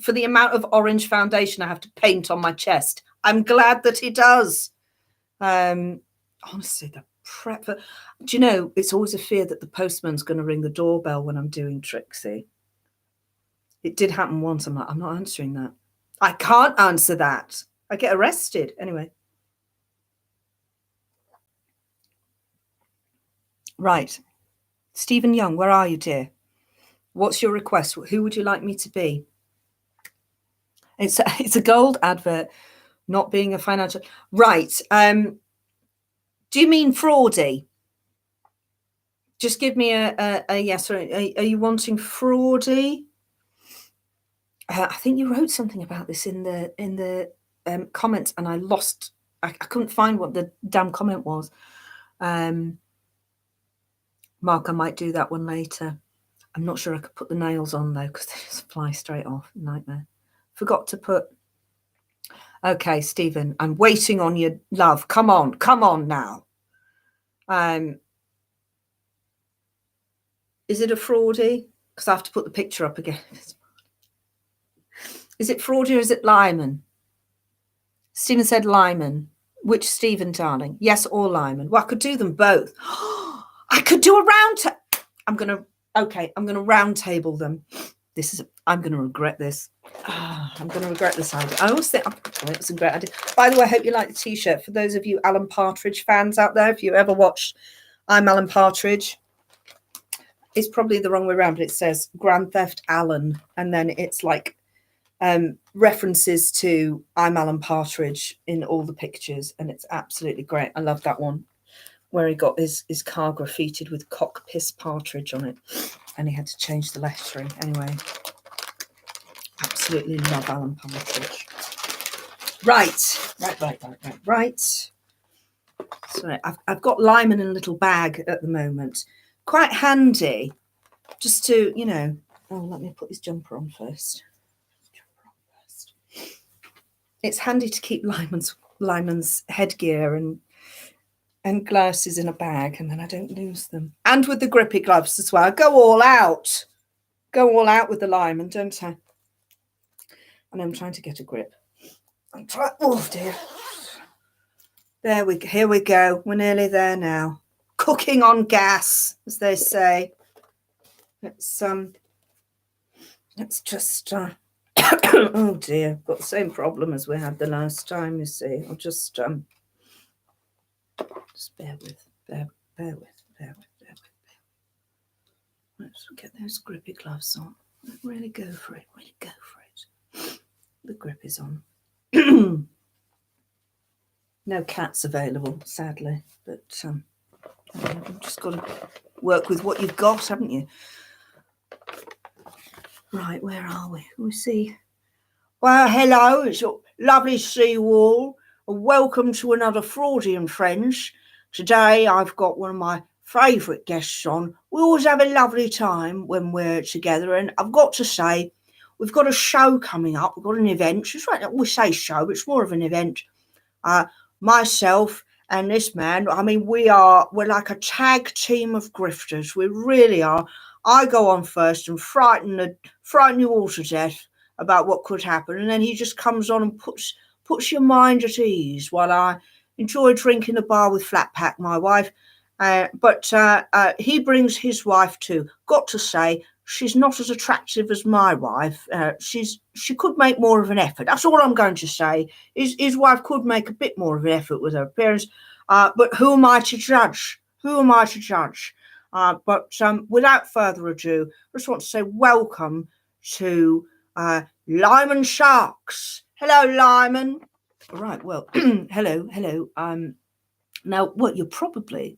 for the amount of orange foundation I have to paint on my chest, I'm glad that he does. Honestly, the prep. Do you know, it's always a fear that the postman's going to ring the doorbell when I'm doing Trixie. It did happen once. I'm like, I'm not answering that. I can't answer that. I get arrested. Anyway. Right. Stephen Young, where are you, dear? What's your request? Who would you like me to be? It's a gold advert, not being a financial... Right. Do you mean fraudy? Just give me a yes. Or are you wanting fraudy? I think you wrote something about this in the comments, and I lost... I couldn't find what the damn comment was. Mark, I might do that one later. I'm not sure I could put the nails on, though, because they just fly straight off. Nightmare. Forgot to put... Okay, Stephen, I'm waiting on you, love. Come on now. Is it a fraudy? Because I have to put the picture up again. Is it fraudy or is it Lyman? Stephen said Lyman. Which Stephen, darling? Yes or Lyman? Well, I could do them both. I could do a round... I'm going to round table them. I'm going to regret this. I'm going to regret this idea. I always think it was a great idea. By the way, I hope you like the t-shirt. For those of you Alan Partridge fans out there, if you ever watched I'm Alan Partridge, it's probably the wrong way around, but it says Grand Theft Alan, and then it's like references to I'm Alan Partridge in all the pictures, and it's absolutely great. I love that one, where he got his car graffitied with cock piss partridge on it, and he had to change the lettering. Anyway, absolutely love Alan Partridge. Right. So I've got Lyman in a little bag at the moment. Quite handy, just to, you know... Oh, let me put his jumper on first. It's handy to keep Lyman's headgear and glasses in a bag, and then I don't lose them. And with the grippy gloves as well. I go all out with the Lyman, don't I? And I'm trying to get a grip. Oh dear. Here we go. We're nearly there now. Cooking on gas, as they say. Let's just oh dear, got the same problem as we had the last time, you see. I'll just bear with. Let's get those grippy gloves on. Really go for it. The grip is on. No cats available, sadly, but you've just got to work with what you've got, haven't you? Right, where are we? We see. Well, hello, it's lovely to see you all. welcome to another Fraudian Friends. Today I've got one of my favourite guests on. We always have a lovely time when we're together, and I've got to say, we've got a show coming up. We've got an event. It's right, we say show, but it's more of an event. Myself and this man, I mean, we're like a tag team of grifters. We really are. I go on first and frighten you all to death about what could happen, and then he just comes on and puts your mind at ease while I enjoy drinking a bar with Flat Pack, my wife. But he brings his wife too. Got to say, she's not as attractive as my wife. She could make more of an effort. That's all I'm going to say. His wife could make a bit more of an effort with her appearance. But who am I to judge? Who am I to judge? But without further ado, I just want to say welcome to Lyman Sharks. Hello, Lyman. Right. Well, hello. Now, what you're probably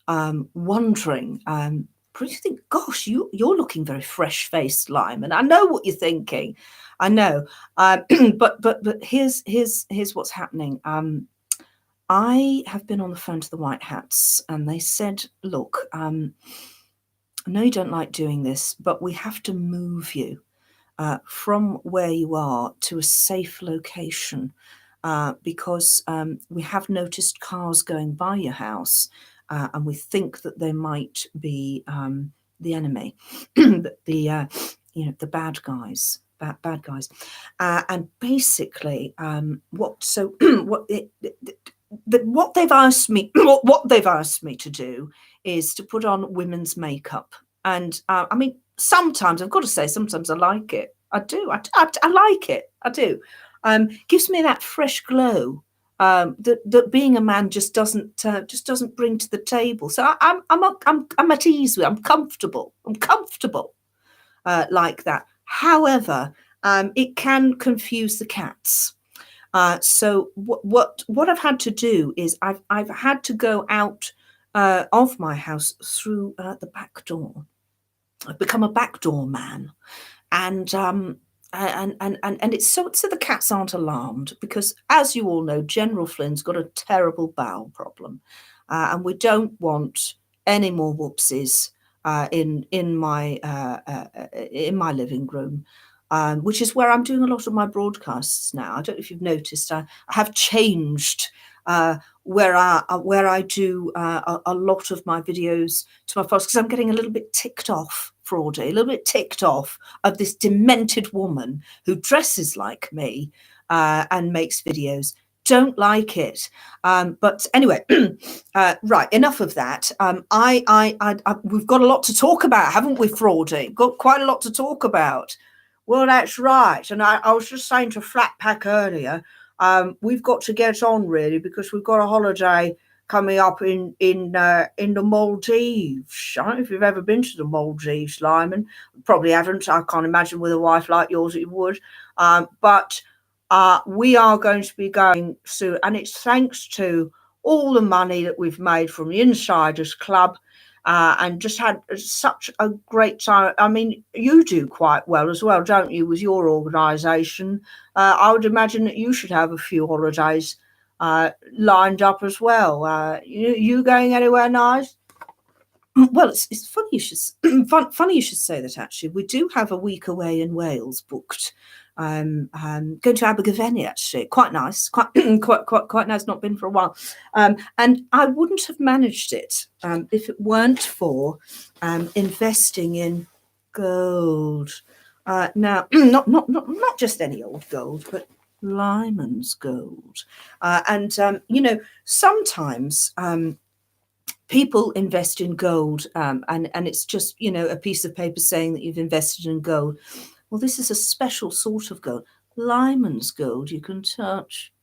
wondering, you think, gosh, you're looking very fresh-faced, Lyman. I know what you're thinking. I know. But here's what's happening. I have been on the phone to the White Hats, and they said, look, I know you don't like doing this, but we have to move you from where you are to a safe location. Because we have noticed cars going by your house, and we think that they might be the enemy, the bad guys, bad guys. And basically, what they've asked me, what they've asked me to do is to put on women's makeup. And I mean, sometimes I've got to say, sometimes I like it. I do. I like it. I do. Gives me that fresh glow that being a man just doesn't bring to the table. So I'm at ease with. I'm comfortable. Like that. However, it can confuse the cats. So what I've had to do is I've had to go out of my house through the back door. I've become a backdoor man, and it's so the cats aren't alarmed, because, as you all know, General Flynn's got a terrible bowel problem, and we don't want any more whoopsies in my living room, which is where I'm doing a lot of my broadcasts now. I don't know if you've noticed, I have changed where I do a lot of my videos to my posts, because I'm getting a little bit ticked off, Fraudy, a little bit ticked off of this demented woman who dresses like me and makes videos. Don't like it. But anyway, right, enough of that. We've got a lot to talk about, haven't we, Fraudy? Got quite a lot to talk about. Well, that's right. And I was just saying to Flat Pack earlier, we've got to get on, really, because we've got a holiday coming up in the Maldives. I don't know if you've ever been to the Maldives, Lyman. Probably haven't. I can't imagine with a wife like yours that you would. But we are going to be going soon, and it's thanks to all the money that we've made from the Insiders Club. And just had such a great time. I mean, you do quite well as well, don't you, with your organisation? I would imagine that you should have a few holidays lined up as well. You going anywhere nice? Well, it's funny you should funny you should say that. Actually, we do have a week away in Wales booked. Going to Abergavenny, actually, quite nice, quite nice. Not been for a while, and I wouldn't have managed it if it weren't for investing in gold. Now, not just any old gold, but Lyman's gold. And sometimes people invest in gold, and it's just a piece of paper saying that you've invested in gold. Well, this is a special sort of gold. Lyman's gold you can touch.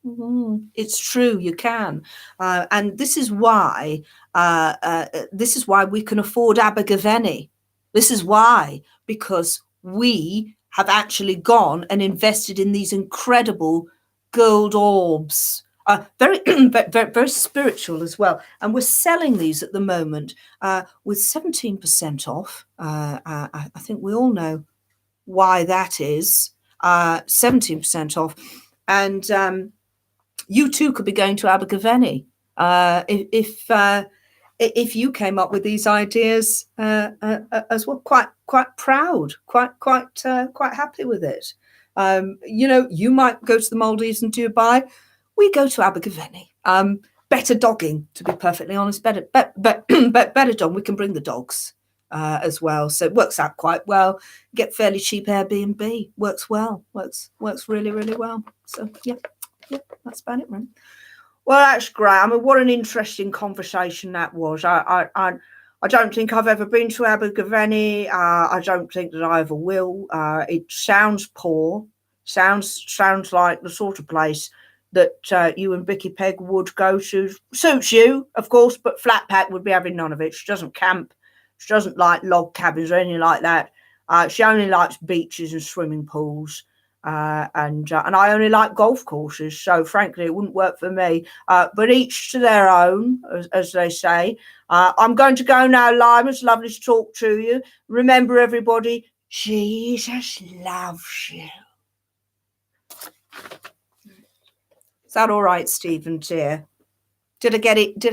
It's true, you can. And this is why we can afford Abergavenny. This is why, because we have actually gone and invested in these incredible gold orbs. Very, very, very spiritual as well. And we're selling these at the moment with 17% off. I think we all know why that is. 17% off. And You too could be going to Abergavenny. If you came up with these ideas as well, quite proud, quite happy with it. You know, you might go to the Maldives and Dubai. We go to Abergavenny. Better dogging, to be perfectly honest. Better dog. We can bring the dogs as well, so it works out quite well. Get fairly cheap Airbnb. Works well. Works really well. So yeah, that's about it, man. Well, that's great. I mean, what an interesting conversation that was. I don't think I've ever been to Abergavenny. I don't think that I ever will. It sounds poor. Sounds like the sort of place that you and Vicky Peg would go to. Suits you, of course, but Flat Pack would be having none of it. She doesn't camp. She doesn't like log cabins or anything like that. She only likes beaches and swimming pools. And I only like golf courses, so frankly, it wouldn't work for me. But each to their own, as they say. I'm going to go now, Lima. It's lovely to talk to you. Remember, everybody, Jesus loves you. Is that all right, Stephen, dear? Did I get it?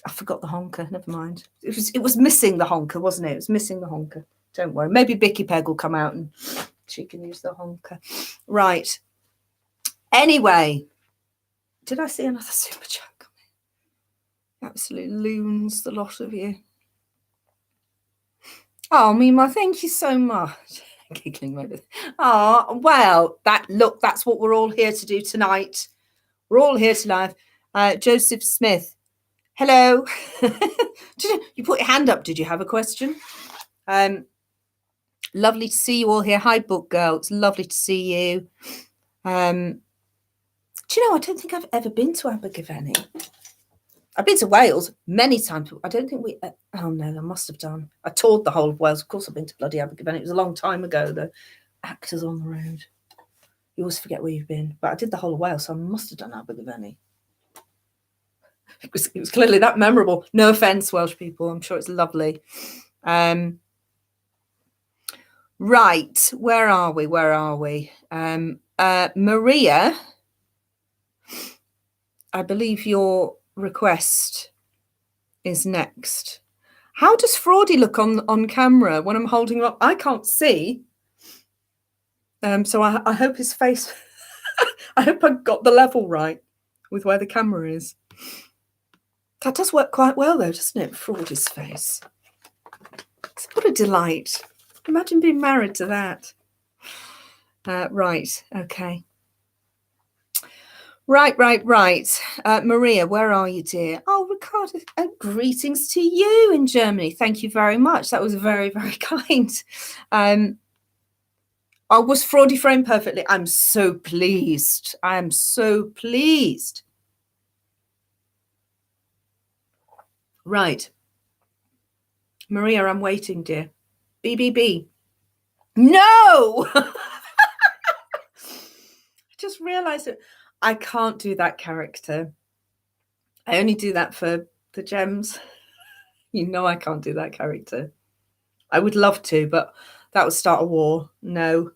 I forgot the honker. Never mind. It was missing the honker, wasn't it? It was missing the honker. Don't worry. Maybe Vicky Peg will come out and she can use the honker. Right. Anyway, did I see another super chat coming? Absolute loons, the lot of you. Oh, Mima, thank you so much. Giggling maybe. Oh, well, that's what we're all here to do tonight. We're all here to live. Joseph Smith. Hello. You put your hand up. Did you have a question? Lovely to see you all here. Hi, Book Girl. It's lovely to see you. Do you know, I don't think I've ever been to Abergavenny. I've been to Wales many times. I don't think we... oh, no, I must have done. I toured the whole of Wales. Of course, I've been to bloody Abergavenny. It was a long time ago, the Actors on the Road. You always forget where you've been. But I did the whole of Wales, so I must have done Abergavenny. It was clearly that memorable. No offence, Welsh people. I'm sure it's lovely. Right, where are we? Maria, I believe your request is next. How does Fraudy look on camera when I'm holding him up? I can't see. So I hope his face, I hope I got the level right with where the camera is. That does work quite well though, doesn't it? Fraudy's face. What a delight. Imagine being married to that. Right, okay. Right. Maria, where are you, dear? Oh, Ricardo, greetings to you in Germany. Thank you very much. That was very, very kind. Oh, was Fraudy framed perfectly? I'm so pleased. I am so pleased. Right. Maria, I'm waiting, dear. BBB. No! I just realised that I can't do that character. I only do that for the gems. You know I can't do that character. I would love to, but that would start a war. No.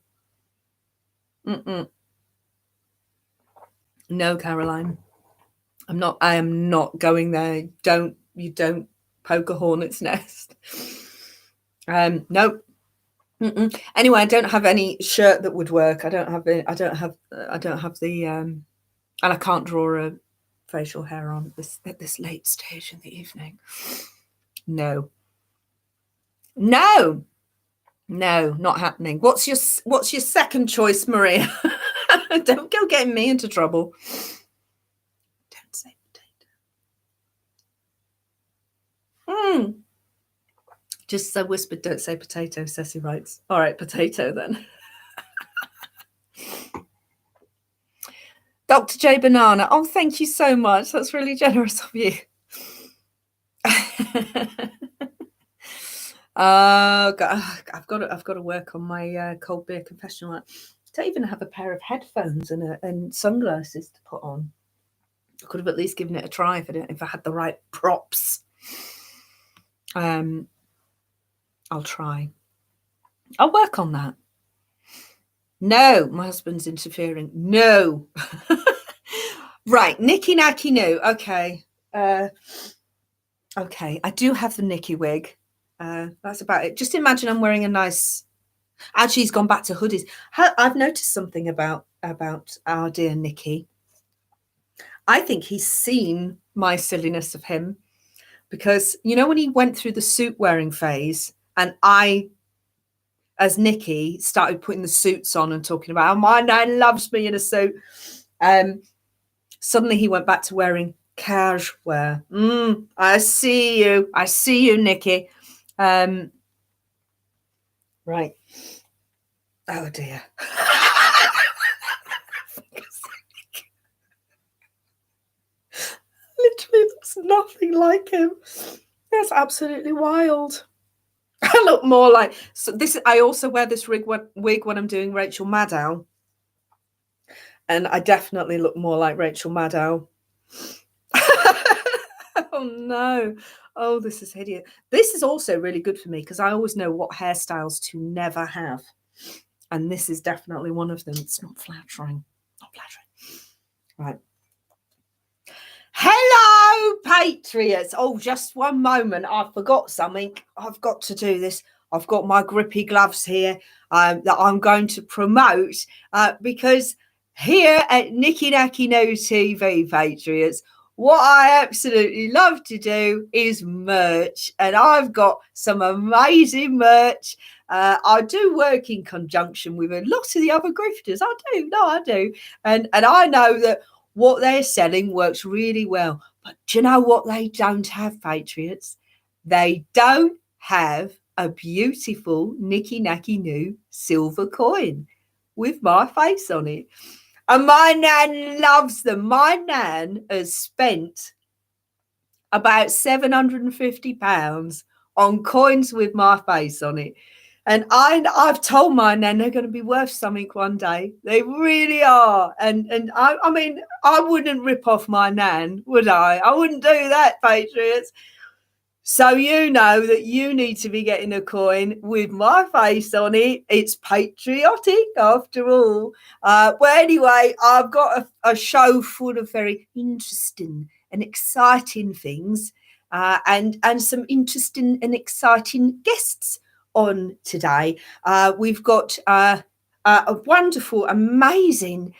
No, Caroline. I am not going there. You don't poke a hornet's nest. Nope. Anyway, I don't have any shirt that would work. I don't have the and I can't draw a facial hair on at this late stage in the evening. No, not happening. What's your second choice, Maria? Don't go getting me into trouble. Don't say potato. Just so whispered, don't say potato, Ceci writes. All right, potato then. Dr. J Banana. Oh, thank you so much. That's really generous of you. God, I've got to work on my cold beer confessional. I don't even have a pair of headphones and sunglasses to put on. I could have at least given it a try if I had the right props. I'll try. I'll work on that. No, my husband's interfering. No. Right, Nicky Nacky No. Okay. Okay, I do have the Nicky wig. That's about it. Just imagine I'm wearing a nice... Actually, he's gone back to hoodies. I've noticed something about our dear Nicky. I think he's seen my silliness of him, because, you know, when he went through the suit wearing phase, and I, as Nicky, started putting the suits on and talking about how my nan loves me in a suit, suddenly he went back to wearing cash wear. I see you, Nicky. Right. Oh dear. Literally looks nothing like him. That's absolutely wild. I look more like... So this. I also wear this wig when I'm doing Rachel Maddow, and I definitely look more like Rachel Maddow. Oh no. Oh, this is hideous. This is also really good for me because I always know what hairstyles to never have. And this is definitely one of them. It's not flattering. Not flattering. Right. Hello, Patriots. Oh, just one moment. I forgot something. I've got to do this. I've got my grippy gloves here that I'm going to promote because here at Nicky Nacky No TV, Patriots, what I absolutely love to do is merch. And I've got some amazing merch. I do work in conjunction with a lot of the other grifters. I do. No, I do. And I know that what they're selling works really well. But do you know what they don't have, Patriots? They don't have a beautiful Nicky Nacky No silver coin with my face on it. And my nan loves them. My nan has spent about £750 on coins with my face on it. And I've told my nan they're going to be worth something one day. They really are. And I mean, I wouldn't rip off my nan, would I? I wouldn't do that, Patriots. So you know that you need to be getting a coin with my face on it. It's patriotic after all. Well, anyway, I've got a show full of very interesting and exciting things and some interesting and exciting guests on today. We've got a wonderful, amazing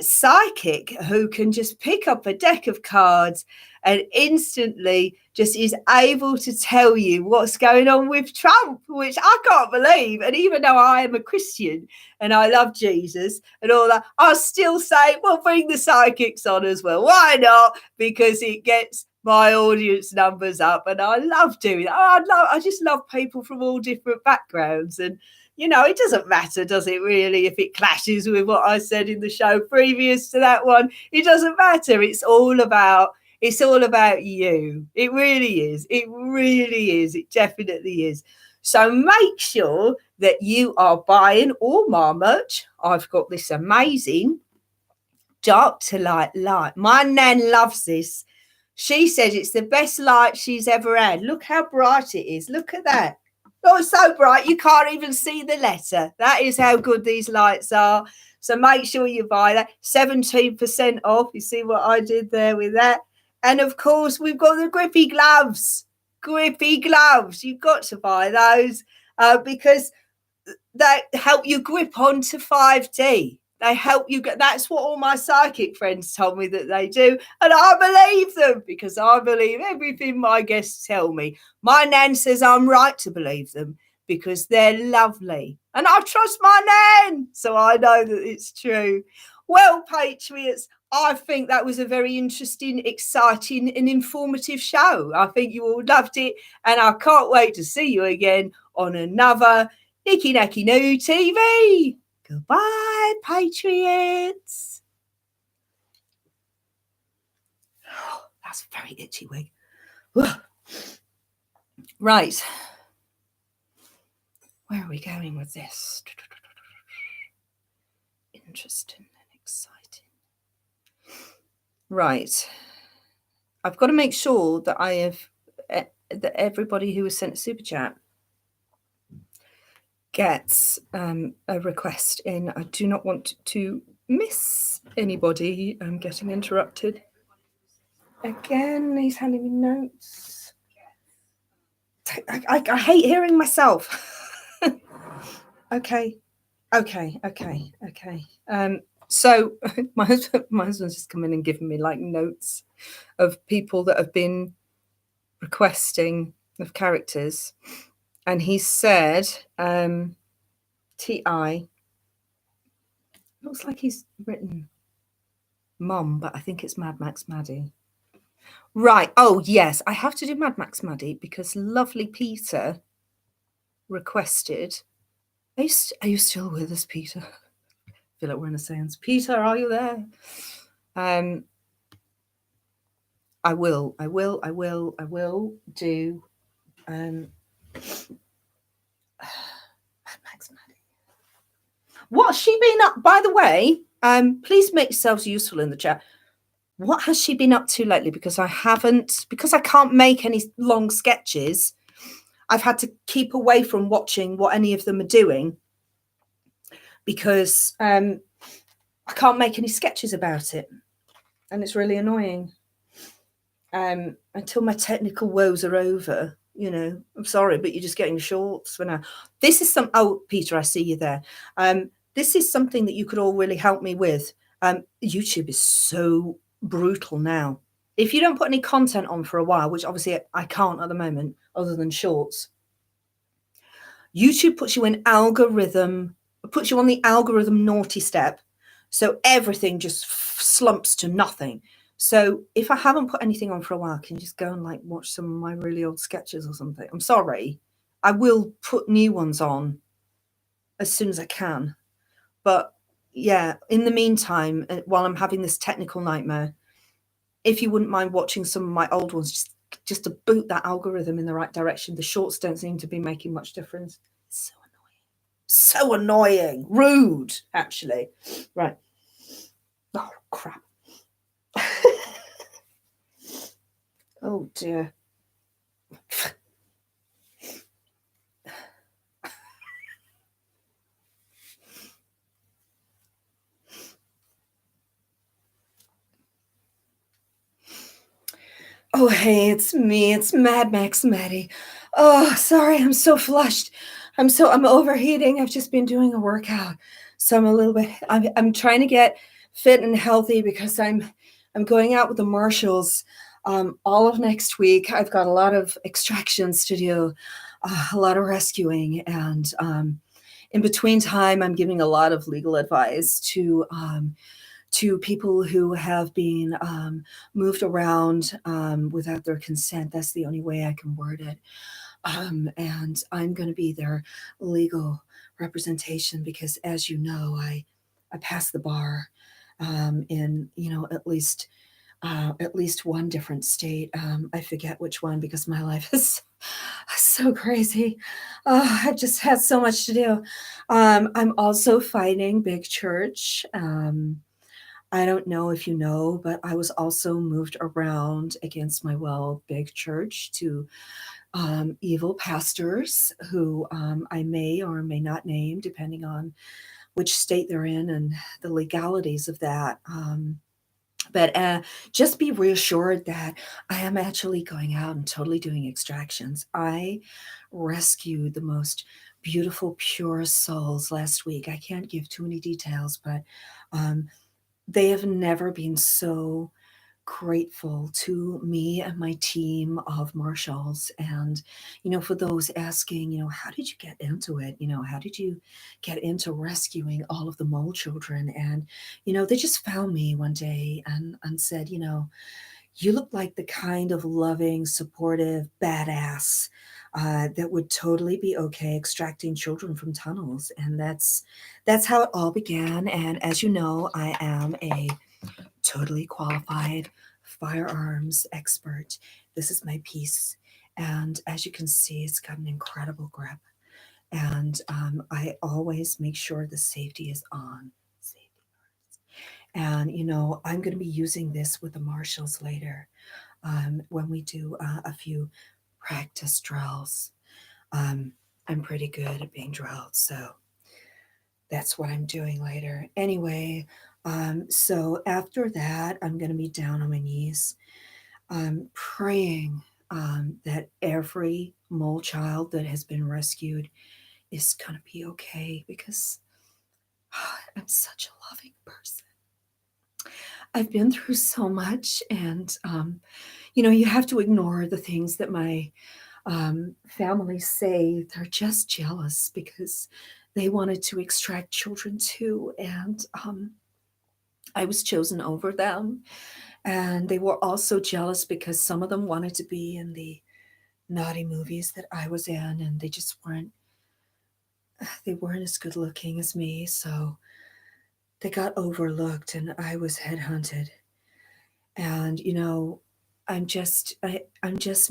psychic who can just pick up a deck of cards and instantly just is able to tell you what's going on with Trump, which I can't believe. And even though I am a Christian and I love Jesus and all that, I still say, well, bring the psychics on as well. Why not? Because it gets my audience numbers up, and I love doing that. I just love people from all different backgrounds. And you know, it doesn't matter, does it really, if it clashes with what I said in the show previous to that one? It doesn't matter. It's all about you. It really is. It really is. It definitely is. So make sure that you are buying all my merch. I've got this amazing dark to light light. My nan loves this. She said it's the best light she's ever had. Look how bright it is. Look at that. Oh, it's so bright you can't even see the letter. That is how good these lights are. So make sure you buy that. 17% off. You see what I did there with that? And of course, we've got the grippy gloves. Grippy gloves. You've got to buy those because they help you grip onto 5D. They help you get... That's what all my psychic friends told me that they do. And I believe them because I believe everything my guests tell me. My nan says I'm right to believe them because they're lovely. And I trust my nan, so I know that it's true. Well, Patriots, I think that was a very interesting, exciting and informative show. I think you all loved it. And I can't wait to see you again on another Nicky Nacky No TV. Goodbye, Patriots. Oh, that's a very itchy wig. Right. Where are we going with this? Interesting and exciting. Right. I've got to make sure that I have that everybody who has sent a super chat gets a request in. I do not want to miss anybody. I'm getting interrupted. Again, he's handing me notes. I hate hearing myself. Okay. So my husband's just come in and given me like notes of people that have been requesting of characters, and he said T.I. looks like he's written Mom, but I think it's Mad Max Maddie. Right. Oh yes, I have to do Mad Max Maddie because lovely Peter requested. Are you still with us, Peter? I feel like we're in a seance. Peter, are you there? I will do Mad Max Maddie. What has she been up? By the way, please make yourselves useful in the chat. What has she been up to lately? Because I can't make any long sketches. I've had to keep away from watching what any of them are doing because I can't make any sketches about it. And it's really annoying. Until my technical woes are over, you know, I'm sorry, but you're just getting shorts for now. This is oh, Peter, I see you there. This is something that you could all really help me with. YouTube is so brutal now. If you don't put any content on for a while, which obviously I can't at the moment, other than shorts, YouTube puts you on the algorithm naughty step. So everything just slumps to nothing. So if I haven't put anything on for a while, can you just go and like watch some of my really old sketches or something? I'm sorry. I will put new ones on as soon as I can. But yeah, in the meantime, while I'm having this technical nightmare, if you wouldn't mind watching some of my old ones, just to boot that algorithm in the right direction. The shorts don't seem to be making much difference. It's so annoying. Rude, actually. Right. Oh, crap. Oh, dear. Oh, hey, it's me. It's Mad Max Maddie. Oh, sorry. I'm so flushed. I'm overheating. I've just been doing a workout. So I'm trying to get fit and healthy because I'm going out with the Marshalls all of next week. I've got a lot of extractions to do, a lot of rescuing. And in between time, I'm giving a lot of legal advice to people who have been moved around without their consent. That's the only way I can word it. And I'm going to be their legal representation because, as you know, I passed the bar in, at least one different state. I forget which one because my life is so crazy. I've just had so much to do. I'm also fighting big church. I don't know if you know, but I was also moved around against my will, big church, to evil pastors who I may or may not name, depending on which state they're in and the legalities of that. But just be reassured that I am actually going out and totally doing extractions. I rescued the most beautiful, pure souls last week. I can't give too many details, but they have never been so grateful to me and my team of Marshals. And, for those asking, how did you get into it? How did you get into rescuing all of the mole children? And, they just found me one day and said, you look like the kind of loving, supportive, badass that would totally be okay extracting children from tunnels. And that's how it all began. And as you know, I am a totally qualified firearms expert. This is my piece. And as you can see, it's got an incredible grip. And I always make sure the safety is on. And, I'm going to be using this with the Marshals later when we do a few practice drills. I'm pretty good at being drilled. So that's what I'm doing later. Anyway, so after that, I'm going to be down on my knees, praying that every mole child that has been rescued is going to be okay, because I'm such a loving person. I've been through so much, and you have to ignore the things that my family say. They're just jealous because they wanted to extract children too, and I was chosen over them. And they were also jealous because some of them wanted to be in the naughty movies that I was in, and they just weren't as good looking as me, so they got overlooked, and I was headhunted. And I'm just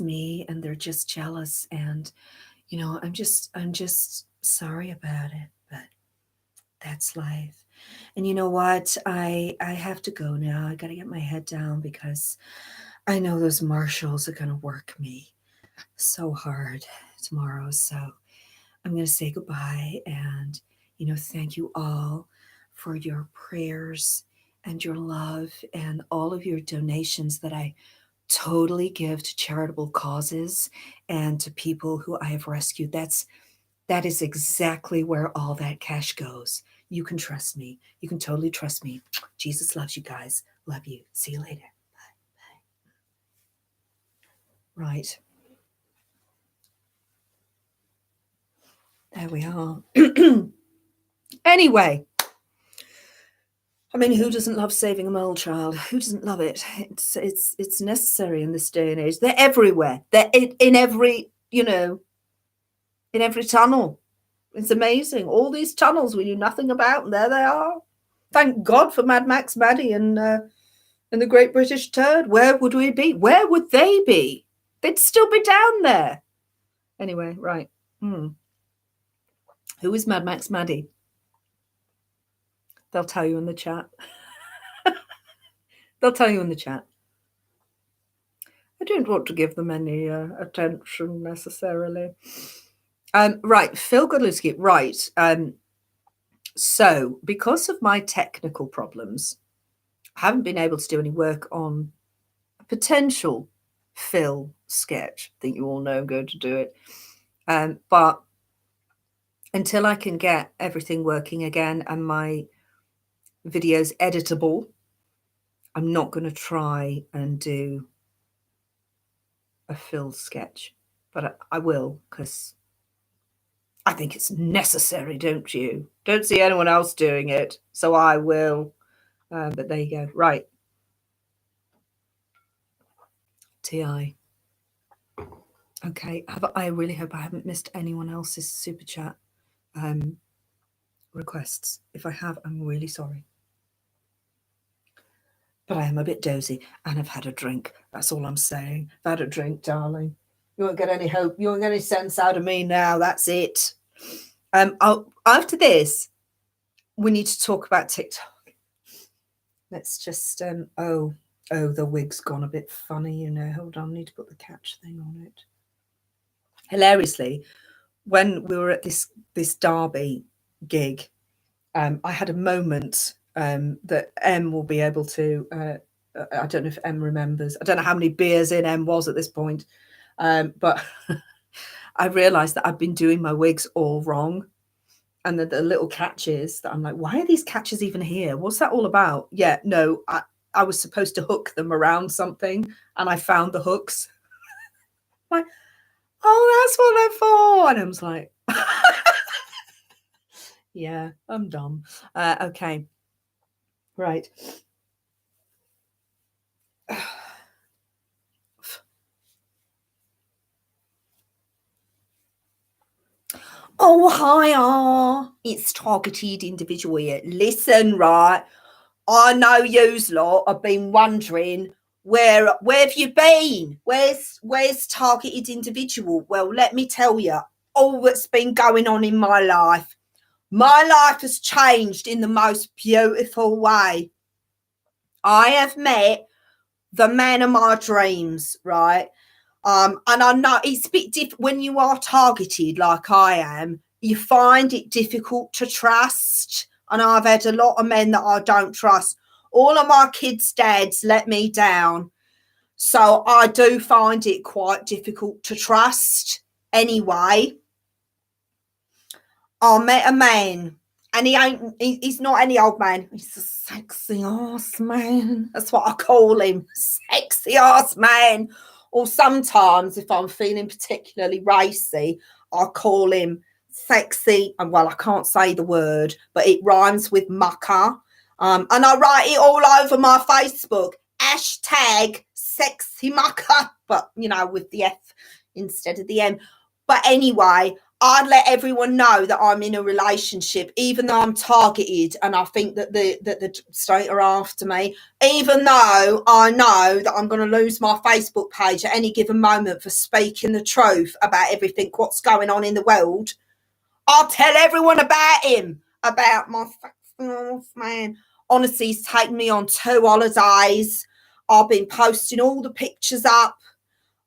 me, and they're just jealous, and I'm just sorry about it, but that's life. And you know what? I have to go now. I got to get my head down, because I know those marshals are going to work me so hard tomorrow. So I'm going to say goodbye, and thank you all for your prayers and your love and all of your donations that I totally give to charitable causes and to people who I have rescued. That is exactly where all that cash goes. You can trust me. You can totally trust me. Jesus loves you guys. Love you. See you later. Bye. Right. There we are. Anyway, I mean, who doesn't love saving a mole child? Who doesn't love it? It's necessary in this day and age. They're everywhere. They're in every, in every tunnel. It's amazing. All these tunnels we knew nothing about, and there they are. Thank God for Mad Max Maddie and the Great British Turd. Where would we be? Where would they be? They'd still be down there. Anyway, right. Who is Mad Max Maddie? They'll tell you in the chat. They'll tell you in the chat. I don't want to give them any attention necessarily. Right, Phil Godlewski. Right. So, because of my technical problems, I haven't been able to do any work on a potential Phil sketch. I think you all know I'm going to do it. But until I can get everything working again and my videos editable, I'm not going to try and do a Phil sketch. But I will, because I think it's necessary, don't you? Don't see anyone else doing it, so I will. But there you go. Right. TI. Okay. I really hope I haven't missed anyone else's super chat requests. If I have, I'm really sorry. But I am a bit dozy, and I've had a drink. That's all I'm saying. I've had a drink, darling. You won't get any hope. You won't get any sense out of me now. That's it. After this, we need to talk about TikTok. Let's just oh, the wig's gone a bit funny, Hold on, I need to put the catch thing on it. Hilariously, when we were at this Derby gig, I had a moment that Em will be able to. I don't know if Em remembers. I don't know how many beers in Em was at this point, but I realised that I'd been doing my wigs all wrong. And the little catches that I'm like, why are these catches even here? What's that all about? Yeah, no, I was supposed to hook them around something, and I found the hooks. Like, oh, that's what they're for. And I was like, yeah, I'm dumb. Okay, right. Oh, hiya. It's Targeted Individual here. Listen, right. I know yous lot have been wondering, where have you been? Where's Targeted Individual? Well, let me tell you all that's been going on in my life. My life has changed in the most beautiful way. I have met the man of my dreams, right? And I know it's a bit different when you are targeted like I am. You find it difficult to trust. And I've had a lot of men that I don't trust. All of my kids' dads let me down. So I do find it quite difficult to trust. Anyway, I met a man, and he's not any old man. He's a sexy ass man. That's what I call him. Sexy ass man. Or sometimes if I'm feeling particularly racy, I call him sexy. And well, I can't say the word, but it rhymes with mucker. And I write it all over my Facebook. Hashtag sexy mucker, but you know, with the F instead of the M. But anyway, I'd let everyone know that I'm in a relationship, even though I'm targeted, and I think that the state are after me, even though I know that I'm going to lose my Facebook page at any given moment for speaking the truth about everything, what's going on in the world. I'll tell everyone about him, about my man. Honestly, he's taken me on 2 holidays. I've been posting all the pictures up,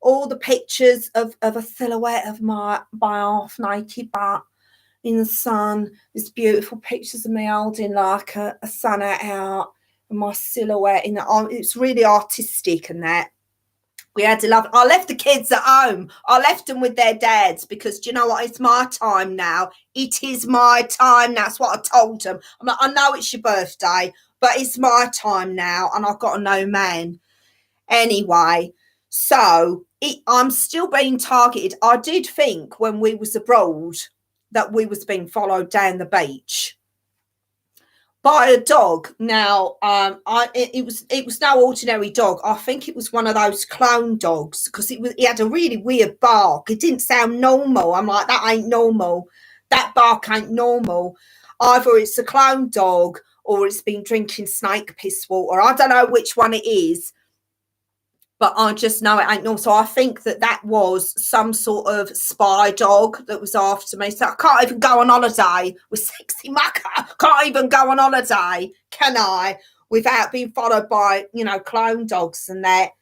all the pictures of a silhouette of my half naked butt in the sun. There's beautiful pictures of me holding like a sun out and my silhouette in the it's really artistic and that. We had to love it. I left the kids at home. I left them with their dads because, do you know what? It's my time now. It is my time. That's what I told them. I'm like, I know it's your birthday, but it's my time now, and I've got a no man. Anyway, so I'm still being targeted. I did think when we was abroad that we was being followed down the beach by a dog. Now, it was no ordinary dog. I think it was one of those clone dogs because it had a really weird bark. It didn't sound normal. I'm like, that ain't normal. That bark ain't normal. Either it's a clone dog or it's been drinking snake piss water. I don't know which one it is, but I just know it ain't normal. So I think that was some sort of spy dog that was after me. So I can't even go on holiday with sexy mucker. Can't even go on holiday, can I, without being followed by, you know, clone dogs and that.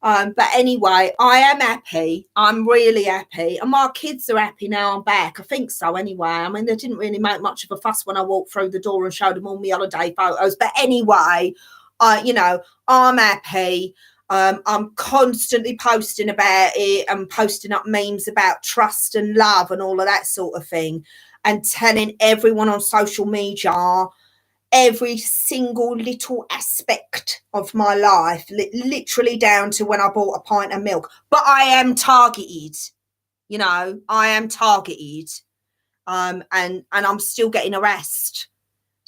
But anyway, I am happy. I'm really happy. And my kids are happy now I'm back. I think so anyway. I mean, they didn't really make much of a fuss when I walked through the door and showed them all my holiday photos. But anyway, you know, I'm happy. I'm constantly posting about it and posting up memes about trust and love and all of that sort of thing, and telling everyone on social media every single little aspect of my life, literally down to when I bought a pint of milk. But I am targeted, you know, I am targeted, and I'm still getting harassed.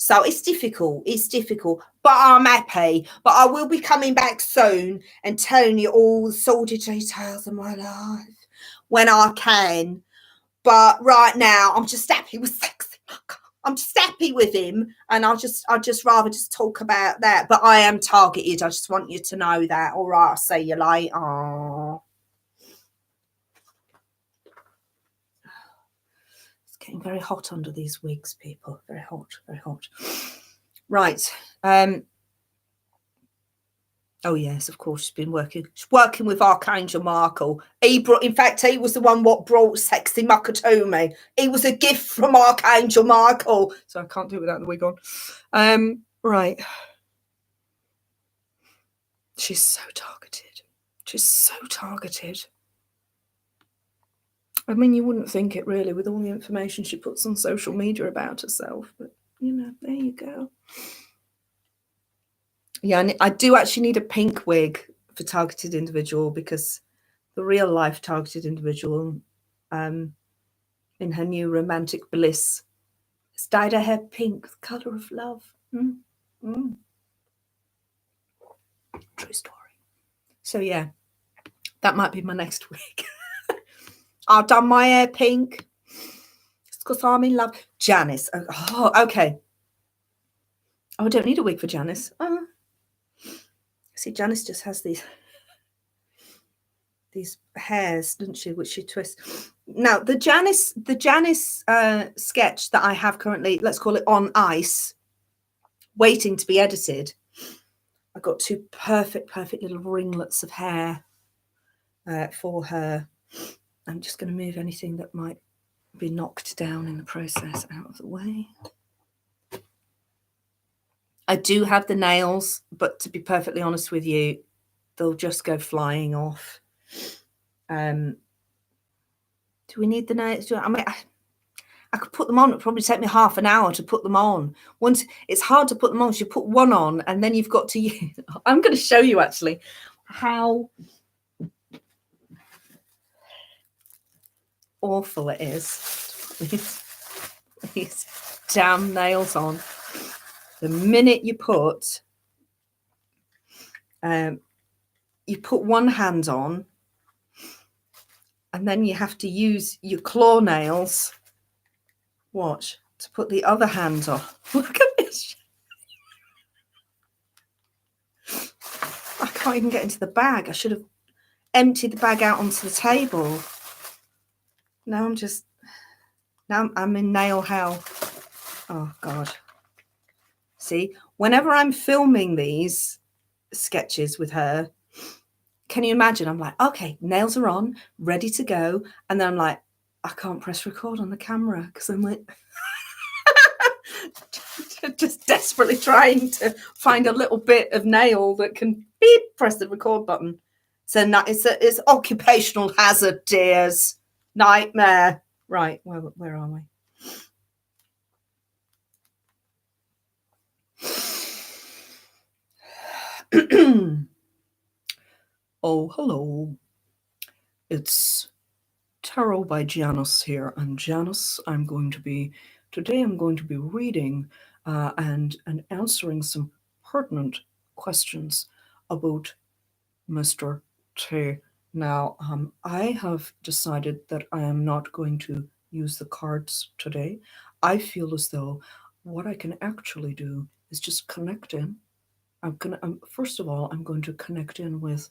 So it's difficult, but I'm happy. But I will be coming back soon and telling you all the sordid details of my life when I can. But right now, I'm just happy with sexy mucker. I'm just happy with him, and I'd just rather just talk about that. But I am targeted. I just want you to know that. All right, I'll see you later. Getting very hot under these wigs, people. Very hot, very hot. Right. Oh yes, of course, she's been working with Archangel Michael. He was the one what brought sexy mucker to me. He was a gift from Archangel Michael. So I can't do it without the wig on. Right. She's so targeted. She's so targeted. I mean, you wouldn't think it really with all the information she puts on social media about herself, but, you know, there you go. Yeah, and I do actually need a pink wig for targeted individual, because the real life targeted individual, in her new romantic bliss, has dyed her hair pink, the colour of love. True story. So, yeah, that might be my next wig. I've done my hair pink. It's because I'm in love. Janice. Oh, okay. Oh, I don't need a wig for Janice. See, Janice just has these hairs, doesn't she, which she twists. Now, the Janice sketch that I have currently, let's call it on ice, waiting to be edited. I've got 2 perfect little ringlets of hair. for her. I'm just going to move anything that might be knocked down in the process out of the way. I do have the nails, but to be perfectly honest with you, they'll just go flying off. Do we need the nails? I mean, I could put them on. It'd probably take me half an hour to put them on. Once it's hard to put them on, so you put one on and then you've got to use. I'm going to show you actually how awful it is to put these damn nails on. The minute you put one hand on, and then you have to use your claw nails. Watch, to put the other hand on. Look at this. I can't even get into the bag. I should have emptied the bag out onto the table. Now I'm in nail hell. Oh God. See, whenever I'm filming these sketches with her, can you imagine? I'm like, okay, nails are on, ready to go. And then I'm like, I can't press record on the camera because I'm like just desperately trying to find a little bit of nail that can beep, press the record button. So it's occupational hazard, dears. Nightmare. Right, where are we? Oh, hello. It's Tarot by Janice here. And Janice, today I'm going to be reading and answering some pertinent questions about Mr. T. Now, I have decided that I am not going to use the cards today. I feel as though what I can actually do is just connect in. First of all, I'm going to connect in with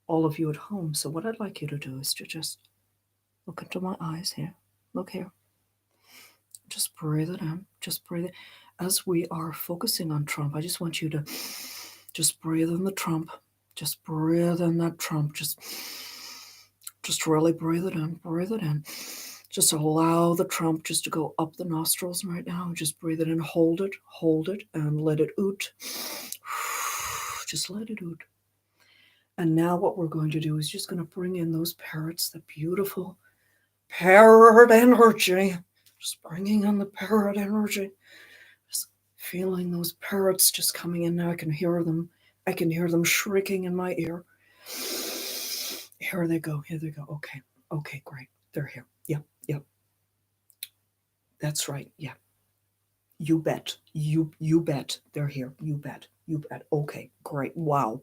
all of you at home. So what I'd like you to do is to just look into my eyes here. Look here. Just breathe it in. Just breathe it. As we are focusing on Trump, I just want you to just breathe in the Trump. Just breathe in that Trump. Just really breathe it in. Breathe it in. Just allow the Trump just to go up the nostrils right now. Just breathe it in. Hold it, and let it out. Just let it out. And now what we're going to do is just going to bring in those parrots, the beautiful parrot energy. Just bringing in the parrot energy. Just feeling those parrots just coming in now. I can hear them. I can hear them shrieking in my ear. Here they go. Here they go. Okay, great. They're here. Yep. That's right. Yeah. You bet. You bet. They're here. You bet. Okay, great. Wow.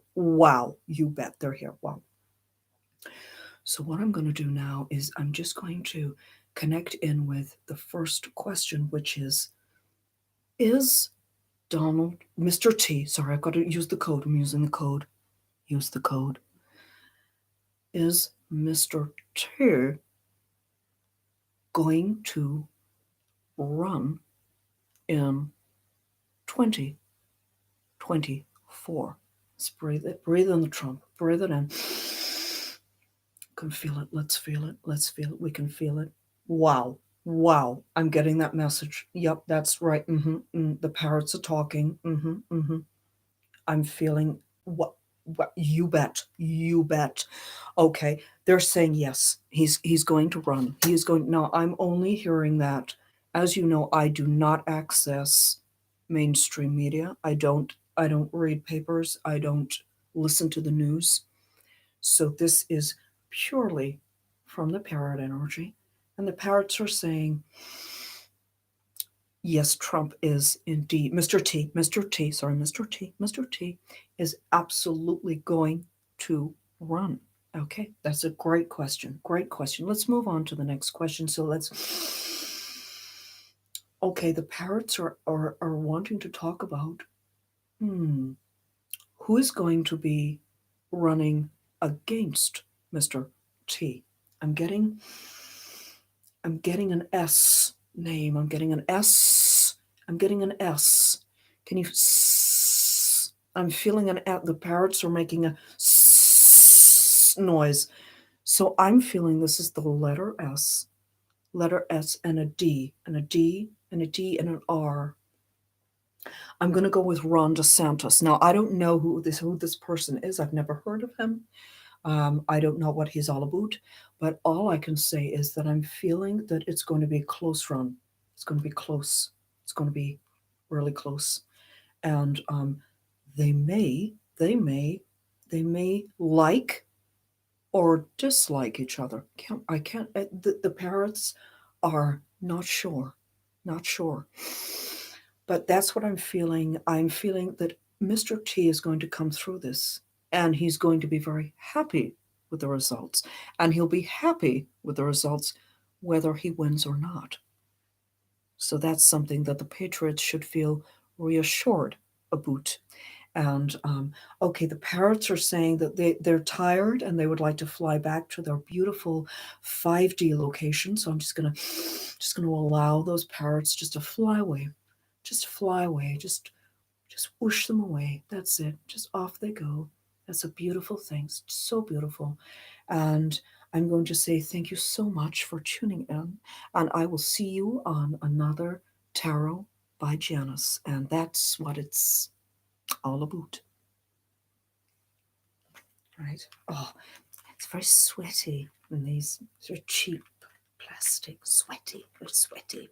You bet. They're here. Wow. So what I'm going to do now is I'm just going to connect in with the first question, which is Donald, Mr. T, sorry, I've got to use the code. I'm using the code. Use the code. Is Mr. T going to run in 2024? Let's breathe it. Breathe in the Trump. Breathe it in. Can feel it. Let's feel it. We can feel it. Wow. I'm getting that message. Yep, that's right. The parrots are talking. I'm feeling what you bet. Okay, they're saying yes. He's going to run. He is going. Now I'm only hearing that. As you know, I do not access mainstream media. I don't read papers. I don't listen to the news. So this is purely from the parrot energy. And the parrots are saying, yes, Trump is indeed, Mr. T is absolutely going to run. Okay, that's a great question. Let's move on to the next question. Okay, the parrots are wanting to talk about, who is going to be running against Mr. T? I'm getting an S name. I'm getting an S. Can you? I'm feeling the parrots are making a noise. So I'm feeling this is the letter S and a D and a D and a D and an R. I'm going to go with Ron DeSantis. Now, I don't know who this person is. I've never heard of him. I don't know what he's all about, but all I can say is that I'm feeling that it's going to be a close run. It's going to be close. It's going to be really close. And they may like or dislike each other. The parents are not sure. But that's what I'm feeling. I'm feeling that Mr. T is going to come through this, and he's going to be very happy with the results. And he'll be happy with the results whether he wins or not. So that's something that the Patriots should feel reassured about. And okay, the parrots are saying that they're tired and they would like to fly back to their beautiful 5D location. So I'm just gonna allow those parrots just to fly away, just whoosh them away. That's it. Just off they go. That's a beautiful thing. It's so beautiful. And I'm going to say thank you so much for tuning in, and I will see you on another Tarot by Janice, and that's what it's all about. Right? Oh, it's very sweaty in these sort of cheap plastic. Sweaty, very sweaty.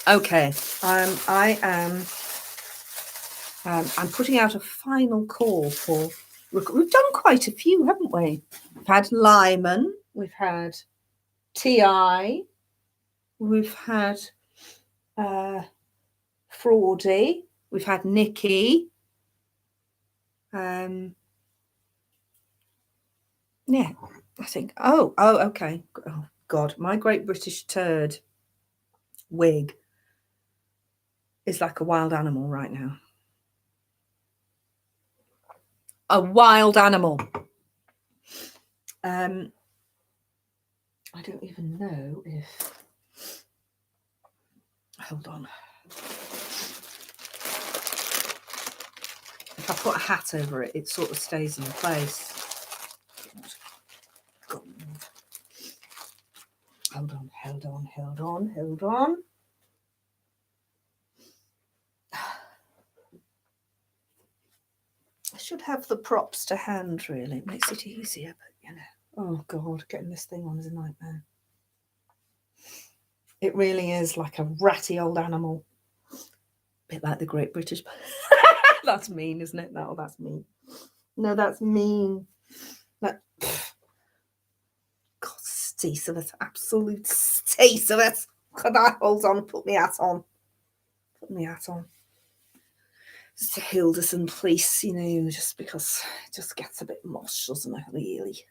Okay, I'm putting out a final call for. We've done quite a few, haven't we? We've had Lyman, we've had TI, we've had Fraudy, we've had Nikki. Yeah, I think. Oh, okay. Oh God, my Great British Turd wig is like a wild animal right now. A wild animal. I don't even know if. Hold on. If I put a hat over it, it sort of stays in place. Hold on. I should have the props to hand, really. It makes it easier, but you know. Oh God, getting this thing on is a nightmare. It really is like a ratty old animal. A bit like the Great British. That's mean, isn't it? No, that's mean. No, that's mean. God, stace of it. Absolute stace of it. Could I hold on and put my hat on? Just a Hilderson place, you know, just because it just gets a bit mosh, doesn't it, really?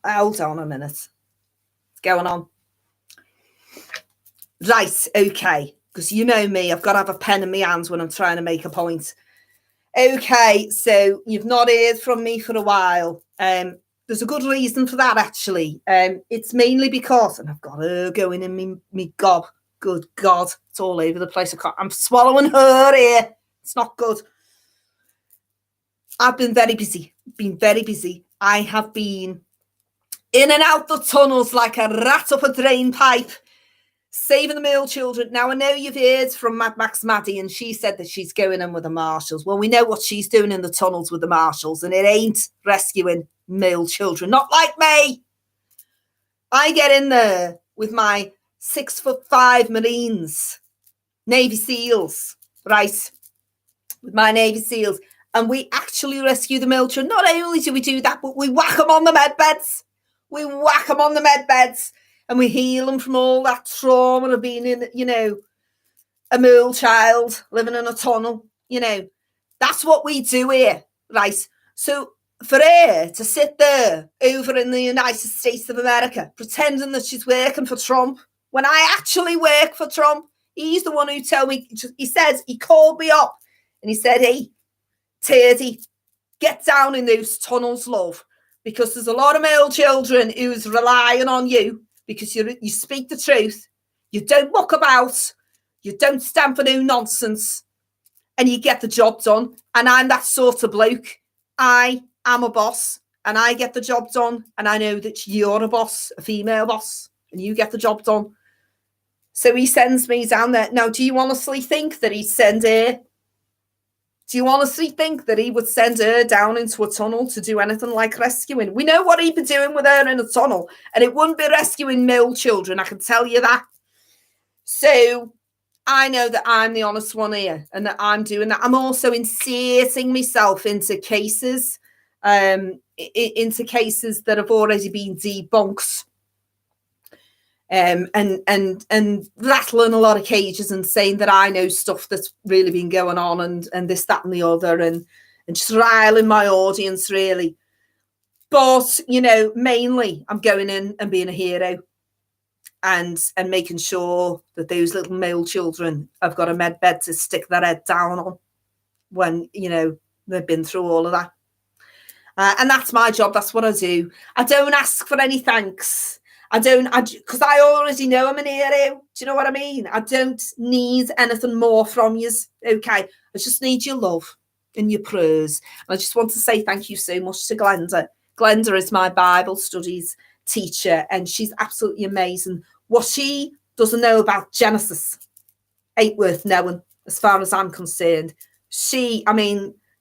Hold on a minute. What's going on? Right, okay, because you know me, I've got to have a pen in my hands when I'm trying to make a point. Okay, so you've not heard from me for a while. There's a good reason for that, actually. It's mainly because, and I've got her going in me gob. Good God, it's all over the place. I'm swallowing her here. It's not good. I've been very busy. I have been in and out the tunnels like a rat up a drain pipe, saving the male children. Now, I know you've heard from Mad Max Maddie, and she said that she's going in with the marshals. Well, we know what she's doing in the tunnels with the marshals, and it ain't rescuing male children. Not like me. I get in there with my 6'5" Marines, Navy SEALs, right? With my Navy SEALs, and we actually rescue the male children. Not only do we do that, but we whack them on the med beds. And we heal them from all that trauma of being in, you know, a male child living in a tunnel. You know, that's what we do here, right? So for her to sit there over in the United States of America, pretending that she's working for Trump, when I actually work for Trump, he's the one who told me, he says, he called me up and he said, hey, Teddy, get down in those tunnels, love, because there's a lot of male children who's relying on you because you speak the truth, you don't muck about, you don't stand for no nonsense, and you get the job done. And I'm that sort of bloke. I am a boss. and I get the job done, and I know that you're a boss, a female boss, and you get the job done. So he sends me down there. Now, do you honestly think that he'd send her? Do you honestly think that he would send her down into a tunnel to do anything like rescuing? We know what he'd be doing with her in a tunnel, and it wouldn't be rescuing male children, I can tell you that. So I know that I'm the honest one here, and that I'm doing that. I'm also inserting myself into cases, into cases that have already been debunked. And rattling a lot of cages and saying that I know stuff that's really been going on and this, that, and the other, and just riling my audience, really. But, you know, mainly I'm going in and being a hero and making sure that those little male children have got a med bed to stick their head down on when, you know, they've been through all of that. And that's my job. That's what I do. I don't ask for any thanks. Because I already know I'm an hero. Do you know what I mean? I don't need anything more from you. Okay. I just need your love and your prayers. And I just want to say thank you so much to Glenda. Glenda is my Bible studies teacher, and she's absolutely amazing. What she doesn't know about Genesis ain't worth knowing, as far as I'm concerned.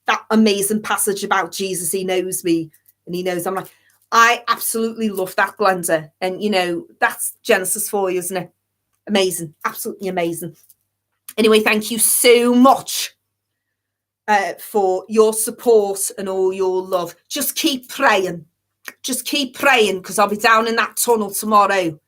That amazing passage about Jesus, he knows me and he knows I'm like, I absolutely love that, Glenda. And, you know, that's Genesis for you, isn't it? Amazing. Absolutely amazing. Anyway, thank you so much for your support and all your love. Just keep praying. Just keep praying, because I'll be down in that tunnel tomorrow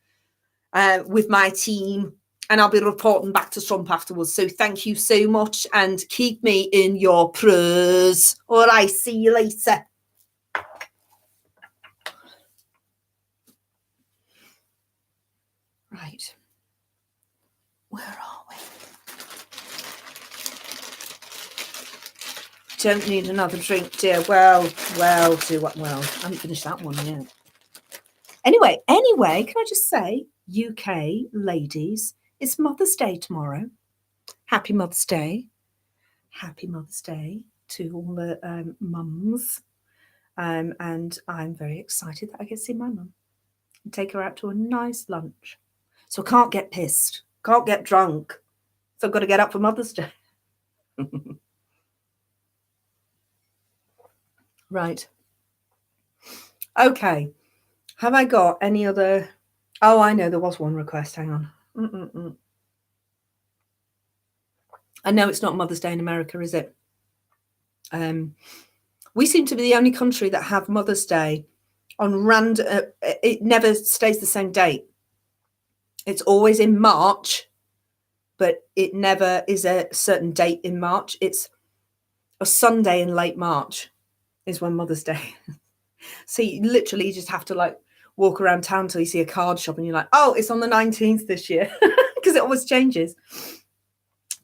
with my team, and I'll be reporting back to Trump afterwards. So thank you so much, and keep me in your prayers. All right, see you later. Right. Where are we? Don't need another drink, dear. Well, I haven't finished that one yet. Anyway, can I just say, UK ladies, it's Mother's Day tomorrow. Happy Mother's Day. Happy Mother's Day to all the mums. And I'm very excited that I get to see my mum and take her out to a nice lunch. So I can't get pissed, can't get drunk. So I've got to get up for Mother's Day. Right. Okay. Have I got any other? Oh, I know there was one request. Hang on. I know it's not Mother's Day in America, is it? We seem to be the only country that have Mother's Day on random. It never stays the same date. It's always in March, but it never is a certain date in March. It's a Sunday in late March is when Mother's Day. So you literally just have to like walk around town till you see a card shop and you're like, oh, it's on the 19th this year, because it always changes.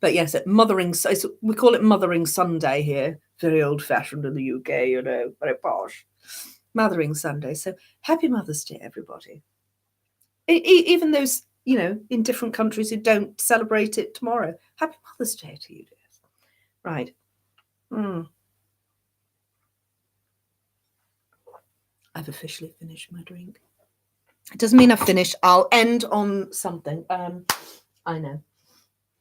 But yes, we call it Mothering Sunday here. Very old fashioned in the UK, you know, very posh. Mothering Sunday. So happy Mother's Day, everybody. Even those, you know, in different countries who don't celebrate it tomorrow. Happy Mother's Day to you, dears. Right. I've officially finished my drink. It doesn't mean I've finished. I'll end on something. I know.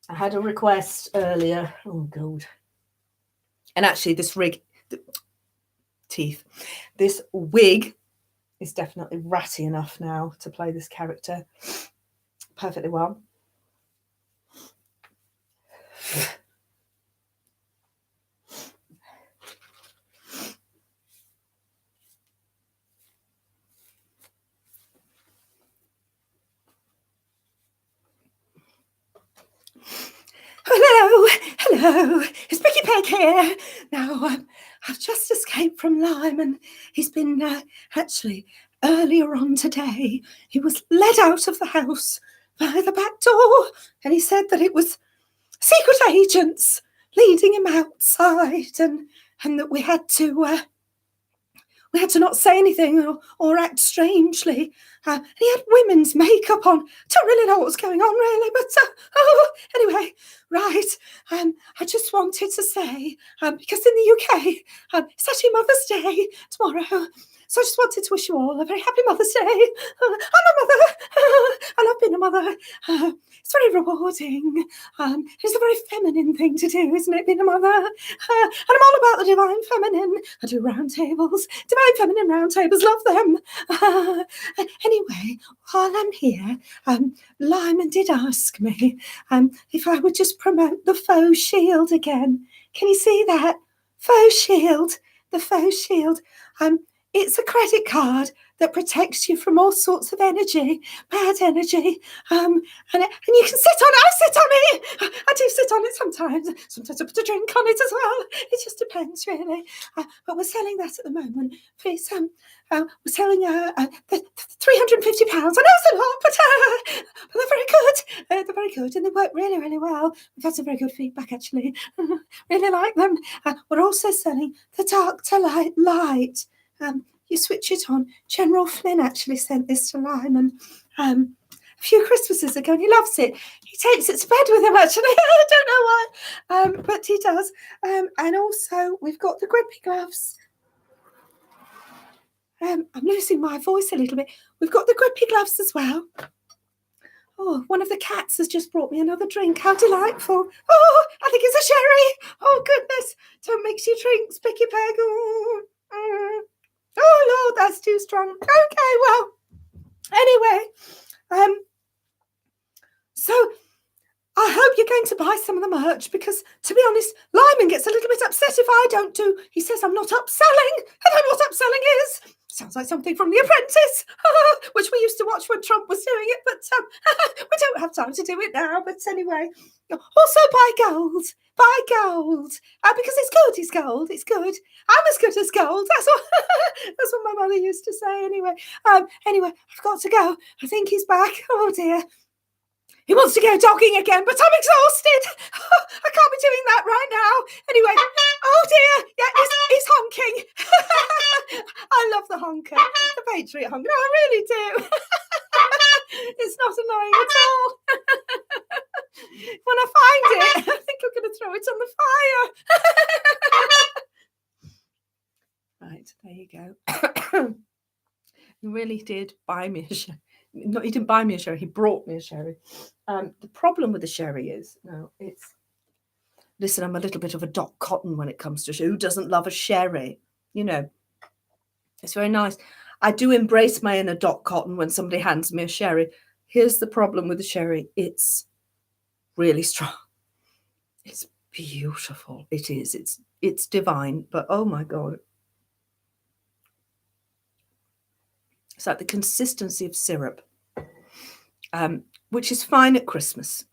I had a request earlier. Oh, God. And actually, this wig is definitely ratty enough now to play this character perfectly well. Hello, it's Becky Peg here. Now, I've just escaped from Lyme, and he's been actually earlier on today. He was led out of the house by the back door, and he said that it was secret agents leading him outside, and that we had to not say anything or act strangely. And he had women's makeup on. Don't really know what was going on, really, but anyway, right, I just wanted to say, because in the UK, it's actually Mother's Day tomorrow. So I just wanted to wish you all a very happy Mother's Day. I'm a mother, and I've been a mother. It's very rewarding. It's a very feminine thing to do, isn't it, being a mother? And I'm all about the divine feminine. I do round tables, divine feminine round tables, love them. Anyway, while I'm here, Lyman did ask me if I would just promote the faux shield again. Can you see that? Faux shield, the faux shield. It's a credit card that protects you from all sorts of energy, bad energy. And you can sit on it. I sit on it. I do sit on it sometimes. Sometimes I put a drink on it as well. It just depends, really. But we're selling that at the moment. Please, we're selling the £350. I know it's a lot, but they're very good. They're very good, and they work really, really well. We've had some very good feedback, actually. Really like them. We're also selling the dark to light light. You switch it on. General Flynn actually sent this to Lyman a few Christmases ago, and he loves it. He takes it to bed with him, actually. I don't know why, but he does. And also, we've got the grippy gloves. I'm losing my voice a little bit. We've got the grippy gloves as well. Oh, one of the cats has just brought me another drink. How delightful. Oh, I think it's a sherry. Oh, goodness. Don't mix your drinks, Picky Peg. Oh, Lord, that's too strong. Okay, well, anyway, so I hope you're going to buy some of the merch because, to be honest, Lyman gets a little bit upset if I don't do. He says I'm not upselling. I don't know what upselling is. Sounds like something from The Apprentice, which we used to watch when Trump was doing it, but we don't have time to do it now. But anyway, also buy gold. Buy gold because it's good. It's gold. It's good. I'm as good as gold. That's what my mother used to say. Anyway, I've got to go. I think he's back. Oh dear. He wants to go jogging again, but I'm exhausted. I can't be doing that right now. Anyway, oh dear, yeah, he's honking. I love the honker, the Patriot honker. No, I really do. It's not annoying at all. When I find it, I think I'm going to throw it on the fire. Right, there you go. He really did buy me a sherry. No, he didn't buy me a sherry. He brought me a sherry. The problem with the sherry is, listen, I'm a little bit of a Doc Cotton when it comes to who doesn't love a sherry? You know, it's very nice. I do embrace my inner Doc Cotton when somebody hands me a sherry. Here's the problem with the sherry. It's really strong. It's beautiful. It is. It's divine, but oh my God. It's like the consistency of syrup, which is fine at Christmas.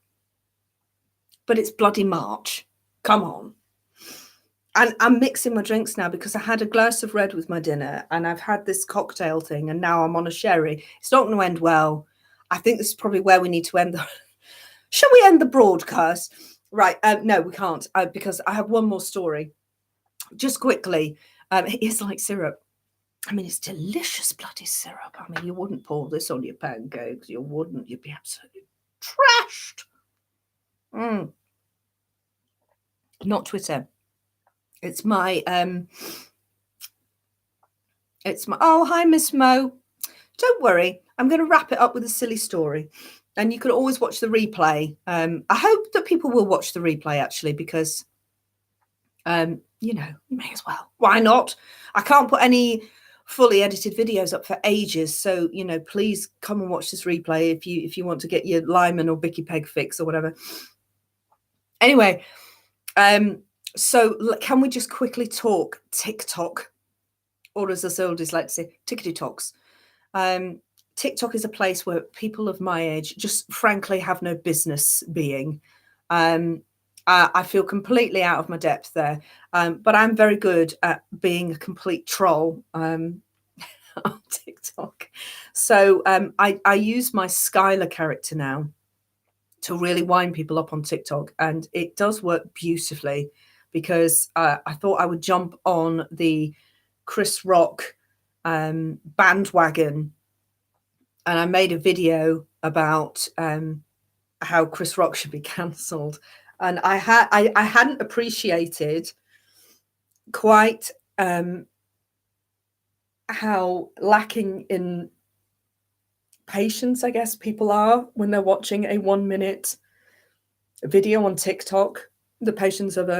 But it's bloody March. Come on. And I'm mixing my drinks now because I had a glass of red with my dinner and I've had this cocktail thing and now I'm on a sherry. It's not going to end well. I think this is probably where we need to end the... Shall we end the broadcast? Right. No, we can't because I have one more story. Just quickly. It is like syrup. I mean, it's delicious bloody syrup. I mean, you wouldn't pour this on your pancakes. You wouldn't. You'd be absolutely trashed. Not Twitter. It's my oh, hi, Miss Mo. Don't worry. I'm going to wrap it up with a silly story. And you can always watch the replay. I hope that people will watch the replay, actually, because, you may as well. Why not? I can't put any fully edited videos up for ages. So, please come and watch this replay if you want to get your Lyman or Bicky Peg fix or whatever. Anyway, so can we just quickly talk TikTok, or as us oldies like to say, tickety talks. TikTok is a place where people of my age just frankly have no business being. I feel completely out of my depth there, but I'm very good at being a complete troll on TikTok. So I use my Skylar character now to really wind people up on TikTok, and it does work beautifully because I thought I would jump on the Chris Rock bandwagon, and I made a video about how Chris Rock should be cancelled. And I hadn't appreciated quite how lacking in patience, I guess, people are when they're watching a 1 minute video on TikTok. The patience of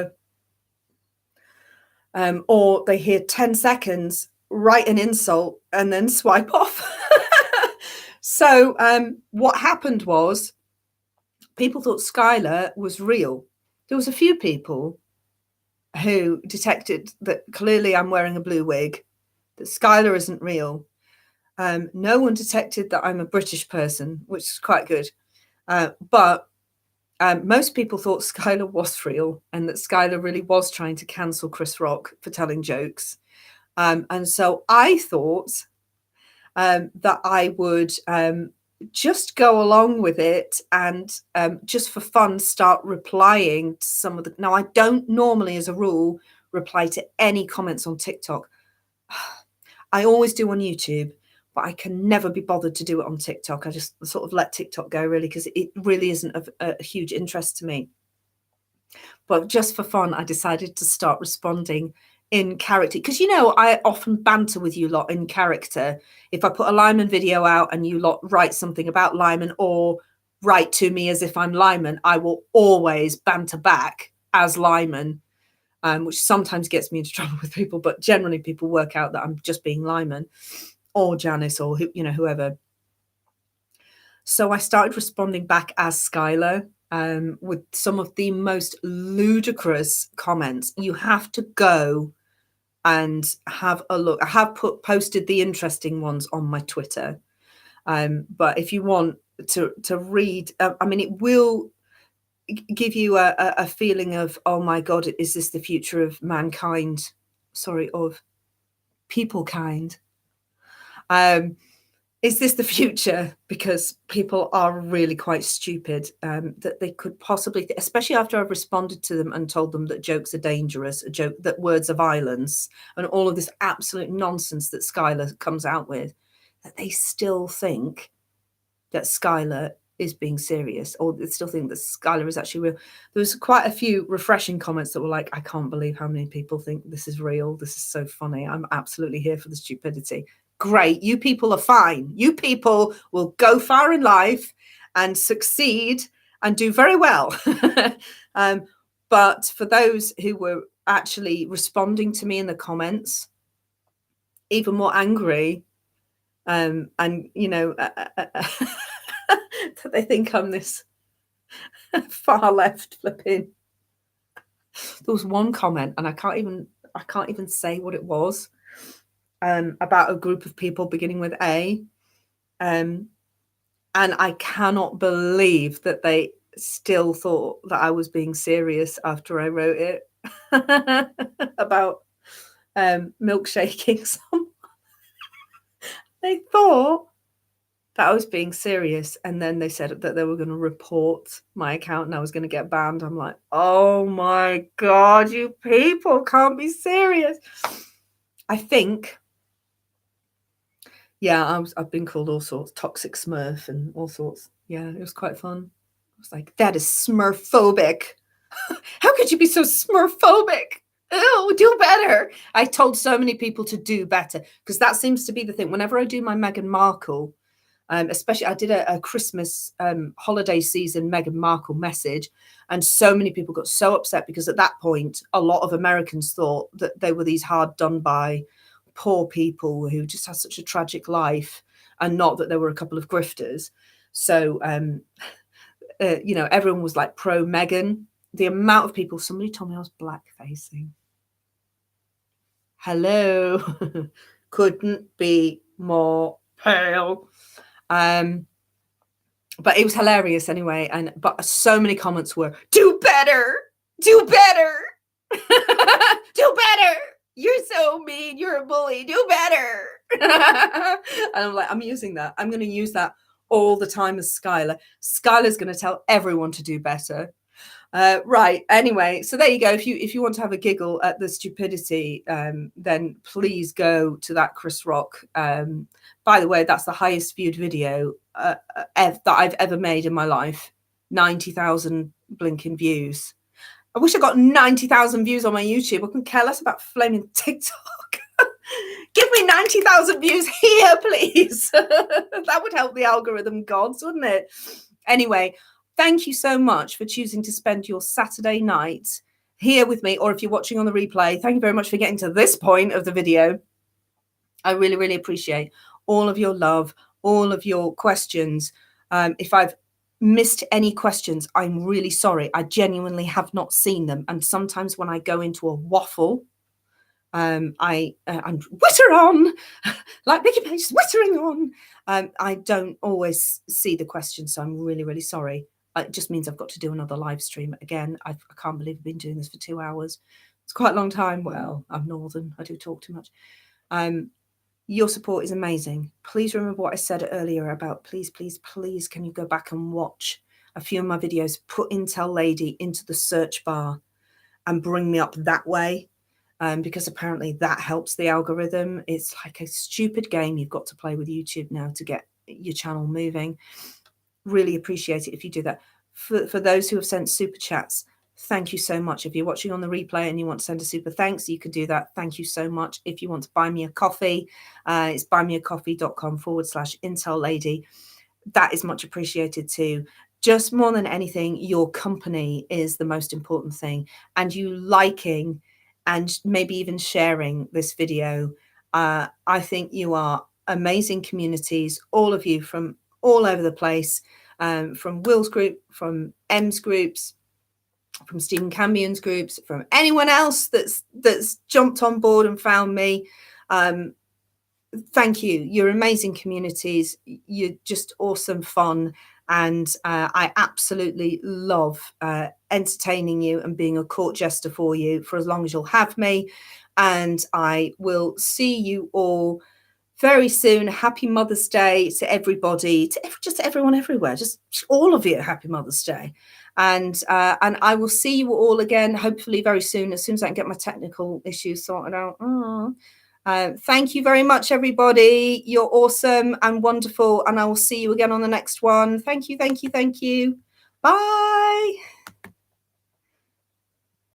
or they hear 10 seconds, write an insult, and then swipe off. So what happened was people thought Skylar was real. There was a few people who detected that clearly I'm wearing a blue wig, that Skylar isn't real. No one detected that I'm a British person, which is quite good. But most people thought Skylar was real and that Skylar really was trying to cancel Chris Rock for telling jokes. And so I thought that I would just go along with it and just for fun start replying to some of the... Now, I don't normally, as a rule, reply to any comments on TikTok. I always do on YouTube, but I can never be bothered to do it on TikTok. I just sort of let TikTok go, really, because it really isn't of a huge interest to me. But just for fun, I decided to start responding in character, because, you know, I often banter with you lot in character. If I put a Lyman video out and you lot write something about Lyman or write to me as if I'm Lyman, I will always banter back as Lyman, which sometimes gets me into trouble with people, but generally people work out that I'm just being Lyman or Janice or whoever. So I started responding back as Skylar with some of the most ludicrous comments. You have to go and have a look. I have posted the interesting ones on my Twitter, but if you want to read, I mean, it will give you a feeling of, oh my God, is this the future of mankind? Sorry, of people kind. Is this the future? Because people are really quite stupid, that they could possibly, especially after I've responded to them and told them that jokes are dangerous, that words are violence, and all of this absolute nonsense that Skylar comes out with, that they still think that Skylar is being serious, or they still think that Skylar is actually real. There was quite a few refreshing comments that were like, I can't believe how many people think this is real. This is so funny. I'm absolutely here for the stupidity. Great. You people are fine. You people will go far in life and succeed and do very well. But for those who were actually responding to me in the comments, even more angry, and, you know, that they think I'm this far left flipping. There was one comment, and I can't even say what it was, about a group of people beginning with A, and I cannot believe that they still thought that I was being serious after I wrote it about milkshaking someone. They thought that I was being serious, and then they said that they were going to report my account and I was going to get banned. I'm like, oh my God, you people can't be serious. I think, yeah, I've been called all sorts, toxic Smurf and all sorts. Yeah, it was quite fun. I was like, that is Smurphobic. How could you be so Smurphobic? Oh, do better. I told so many people to do better, because that seems to be the thing. Whenever I do my Meghan Markle, especially I did a Christmas holiday season Meghan Markle message, and so many people got so upset because at that point, a lot of Americans thought that they were these hard done by poor people who just had such a tragic life, and not that there were a couple of grifters. So, you know, everyone was like pro Meghan. The amount of people, somebody told me I was black facing. Hello. Couldn't be more pale. But it was hilarious anyway. But so many comments were, do better, do better, do better. You're so mean. You're a bully. Do better. And I'm like, I'm using that. I'm going to use that all the time as Skylar. Skylar's going to tell everyone to do better. Right. Anyway, so there you go. If you want to have a giggle at the stupidity, then please go to that Chris Rock. By the way, that's the highest viewed video that I've ever made in my life. 90,000 blinking views. I wish I got 90,000 views on my YouTube. I couldn't care less about flaming TikTok. Give me 90,000 views here, please. That would help the algorithm gods, wouldn't it? Anyway, thank you so much for choosing to spend your Saturday night here with me, or if you're watching on the replay, thank you very much for getting to this point of the video. I really, really appreciate all of your love, all of your questions. If I've missed any questions, I'm really sorry. I genuinely have not seen them. And sometimes when I go into a waffle, I'm witter on, like Mickey Page, wittering on. I don't always see the questions, so I'm really, really sorry. It just means I've got to do another live stream again. I can't believe I've been doing this for 2 hours. It's quite a long time. Well, I'm northern. I do talk too much. Your support is amazing. Please remember what I said earlier about please, please, please, can you go back and watch a few of my videos, put Intel Lady into the search bar and bring me up that way, because apparently that helps the algorithm. It's like a stupid game you've got to play with YouTube now to get your channel moving. Really appreciate it if you do that. For those who have sent super chats, thank you so much. If you're watching on the replay and you want to send a super thanks, you can do that. Thank you so much. If you want to buy me a coffee, it's buymeacoffee.com/Intel Lady. That is much appreciated too. Just more than anything, your company is the most important thing, and you liking and maybe even sharing this video. I think you are amazing communities, all of you from all over the place, from Will's group, from M's groups, from Stephen Cambion's groups, from anyone else that's jumped on board and found me. Thank you. You're amazing communities. You're just awesome fun. And I absolutely love entertaining you and being a court jester for you for as long as you'll have me. And I will see you all very soon. Happy Mother's Day to everybody, just everyone everywhere, just all of you. Happy Mother's Day. And I will see you all again, hopefully very soon, as I can get my technical issues sorted out. Thank you very much, everybody. You're awesome and wonderful. And I will see you again on the next one. Thank you, thank you, thank you. Bye.